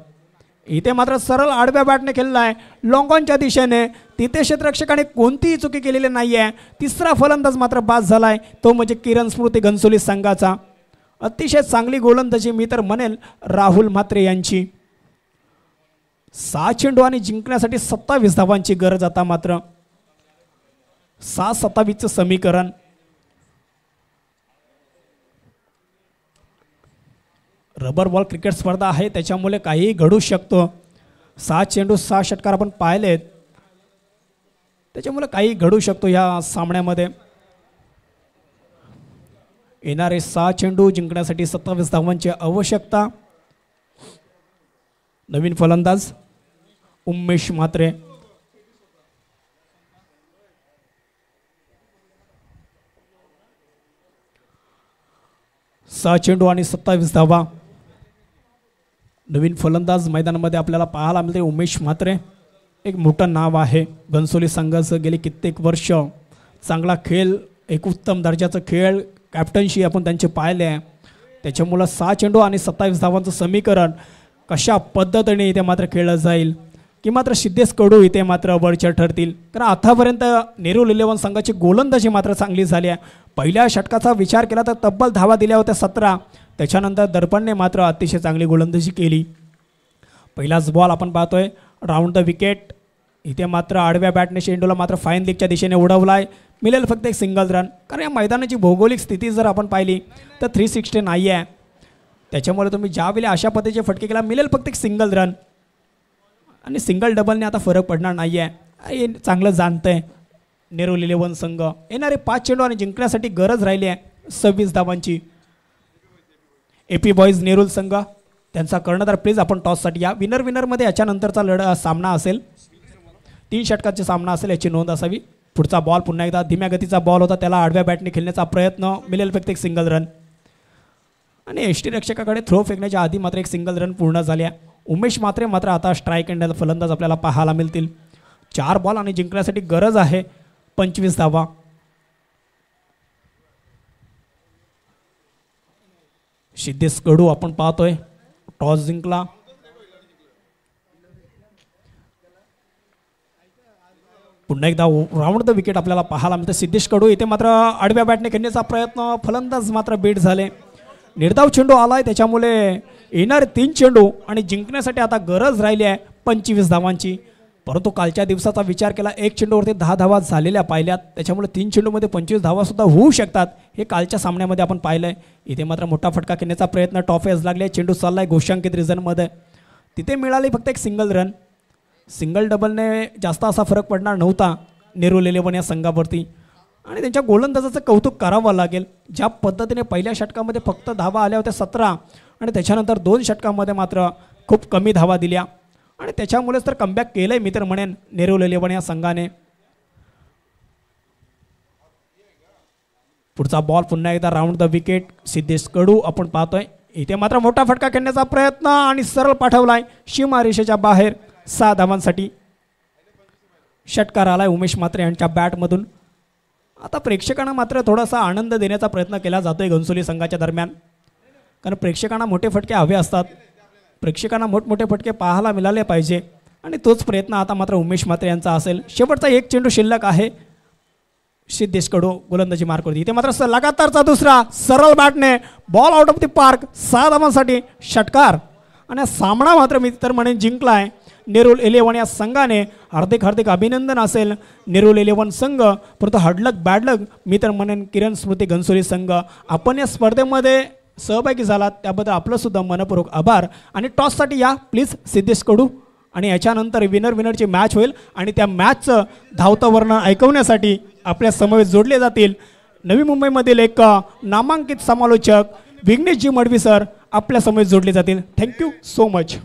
इथे मात्र सरळ आडव्या बॅटने खेळला आहे लॉंगॉनच्या दिशेने, तिथे क्षेत्ररक्षकाने कोणतीही चुकी केलेली नाही आहे. तिसरा फलंदाज मात्र बाद झालाय, तो म्हणजे किरण स्मृती घनसोली संघाचा. अतिशय चांगली गोलंदाजी मी तर म्हणेल राहुल म्हात्रे यांची. 6 चेंडू आणि जिंकण्यासाठी 27 धावांची गरज. आता मात्र 6-27चं समीकरण. रबर बॉल क्रिकेट स्पर्धा आहे, त्याच्यामुळे काहीही घडू शकतो. 6 चेंडू 6 षटकार आपण पाहिलेत, त्याच्यामुळे काही घडू शकतो या सामन्यामध्ये. येणारे 6 चेंडू जिंकण्यासाठी 27 धावांची आवश्यकता. नवीन फलंदाज उमेश म्हात्रे. सहा चेंडू आणि 27 धावा. नवीन फलंदाज मैदानामध्ये आपल्याला पाहायला मिळते उमेश म्हात्रे. एक मोठं नाव आहे घनसोली संघाचं. गेली कित्येक वर्ष चांगला खेळ, एक उत्तम दर्जाचं खेळ, कॅप्टनशी आपण त्यांचे पाहिले आहे. त्याच्यामुळं 6 चेंडू आणि 27 धावांचं समीकरण कशा पद्धतीने इथे मात्र खेळलं जाईल की मात्र सिद्धेश कडू इथे मात्र वरचढ ठरतील. कारण आतापर्यंत नेरूल 11 संघाची गोलंदाजी मात्र चांगली झाली आहे. पहिल्या षटकाचा विचार केला तर तब्बल धावा दिल्या होत्या 17. त्याच्यानंतर दर्पणने मात्र अतिशय चांगली गोलंदाजी केली. पहिलाच बॉल आपण पाहतोय राऊंड द विकेट. इथे मात्र आडव्या बॅटने चेंडूला मात्र फाईन लेगच्या दिशेने उडवलाय. मिळेल फक्त एक सिंगल रन. कारण या मैदानाची भौगोलिक स्थिती जर आपण पाहिली तर 360 नाही आहे. त्याच्यामुळे तुम्ही ज्यावेळी अशा पद्धतीचे फटके केला मिळेल फक्त एक सिंगल रन. आणि सिंगल डबलने आता फरक पडणार नाही आहे, हे चांगलं जाणतंय नेरूल 11 संघ. येणारे 5 चेंडू आणि जिंकण्यासाठी गरज राहिली आहे 26 धावांची. AP बॉईज नेरूल संघ त्यांचा कर्णधार. प्लीज आपण टॉससाठी या. विनरमध्ये याच्यानंतरचा सामना असेल, 3 षटकाचा सामना असेल, याची नोंद असावी. पुढचा बॉल पुन्हा एकदा धीम्या गतीचा बॉल होता, त्याला आडव्या बॅटने खेळण्याचा प्रयत्न. मिळेल फक्त एक सिंगल रन. आणि एष्टी रक्षकाकडे थ्रो फेकण्याच्या आधी मात्र एक सिंगल रन पूर्ण झाल्या. उमेश म्हात्रे मात्र आता स्ट्राईक एंड फलंदाज आपल्याला पाहायला मिळतील. 4 बॉल आणि जिंकण्यासाठी गरज आहे 25 धावा. सिद्धेश कडू आपण पाहतोय टॉस जिंकला. पुन्हा एकदा राऊंड द विकेट आपल्याला पाहायला मिळते. सिद्धेश कडू इथे मात्र आडव्या बॅटने खेळण्याचा प्रयत्न, फलंदाज मात्र बीट झाले. निर्धाव चेंडू आलाय, त्याच्यामुळे येणारे 3 चेंडू आणि जिंकण्यासाठी आता गरज राहिली आहे 25 धावांची. परंतु कालच्या दिवसाचा विचार केला 1 चेंडूवरती 10 धावा झालेल्या पाहिल्यात. त्याच्यामुळे 3 चेंडूमध्ये 25 धावासुद्धा होऊ शकतात, हे कालच्या सामन्यामध्ये आपण पाहिलं आहे. इथे मात्र मोठा फटका खेळण्याचा प्रयत्न, टॉप एज लागले, चेंडू चालला आहे घोषांकित रिझनमध्ये. तिथे मिळाली फक्त एक सिंगल रन. सिंगल डबलने जास्त असा फरक पडणार नव्हता नेरूल 11 या संघावरती. आणि त्यांच्या गोलंदाजाचं कौतुक करावं लागेल. ज्या पद्धतीने पहिल्या षटकामध्ये फक्त धावा आल्या होत्या 17 आणि त्याच्यानंतर 2 षटकामध्ये मात्र खूप कमी धावा दिल्या. आणि त्याच्यामुळेच तर कमबॅक केलंय मी तर म्हणेन नेरूल 11 या संघाने. पुढचा बॉल पुन्हा एकदा राऊंड द विकेट. सिद्धेश कडू आपण पाहतोय इथे मात्र मोठा फटका खेळण्याचा प्रयत्न आणि सरळ पाठवलाय सीमारेषेच्या बाहेर 6 धावांसाठी. षटकार आलाय उमेश म्हात्रे यांच्या बॅटमधून. आता प्रेक्षकांना मात्र थोडासा आनंद देण्याचा प्रयत्न केला जातोय घनसोली संघाच्या दरम्यान. कारण प्रेक्षकांना मोठे फटके हवे असतात, प्रेक्षकांना मोठमोठे फटके पाहायला मिळाले पाहिजे. आणि तोच प्रयत्न आता मात्र उमेश म्हात्रे यांचा असेल. शेवटचा 1 चेंडू शिल्लक आहे. सिद्धेश कडू गोलंदाजी मार्क करते. इथे मात्र लगातारचा दुसरा सरळ बॅटने ball out of the park. 6 धावांसाठी षटकार. आणि सामना मात्र मी तर म्हणेन जिंकलाय नेरूल 11 या संघाने. हार्दिक अभिनंदन असेल नेरूल 11 संघ. परंतु हार्डलक बॅडलक मी तर म्हणेन किरण स्मृती घनसोली संघ. आपण या स्पर्धेमध्ये सहभागी झालात त्याबद्दल आपलं सुद्धा मनपूर्वक आभार. आणि टॉससाठी या प्लीज सिद्धेश कडू. आणि याच्यानंतर विनरची मॅच होईल आणि त्या मॅचचं धावतं वर्णन ऐकवण्यासाठी आपल्या समवेत जोडले जातील नवी मुंबईमधील एक नामांकित समालोचक विघ्नेशजी मडवी सर आपल्या समवेत जोडले जातील. Thank you so much.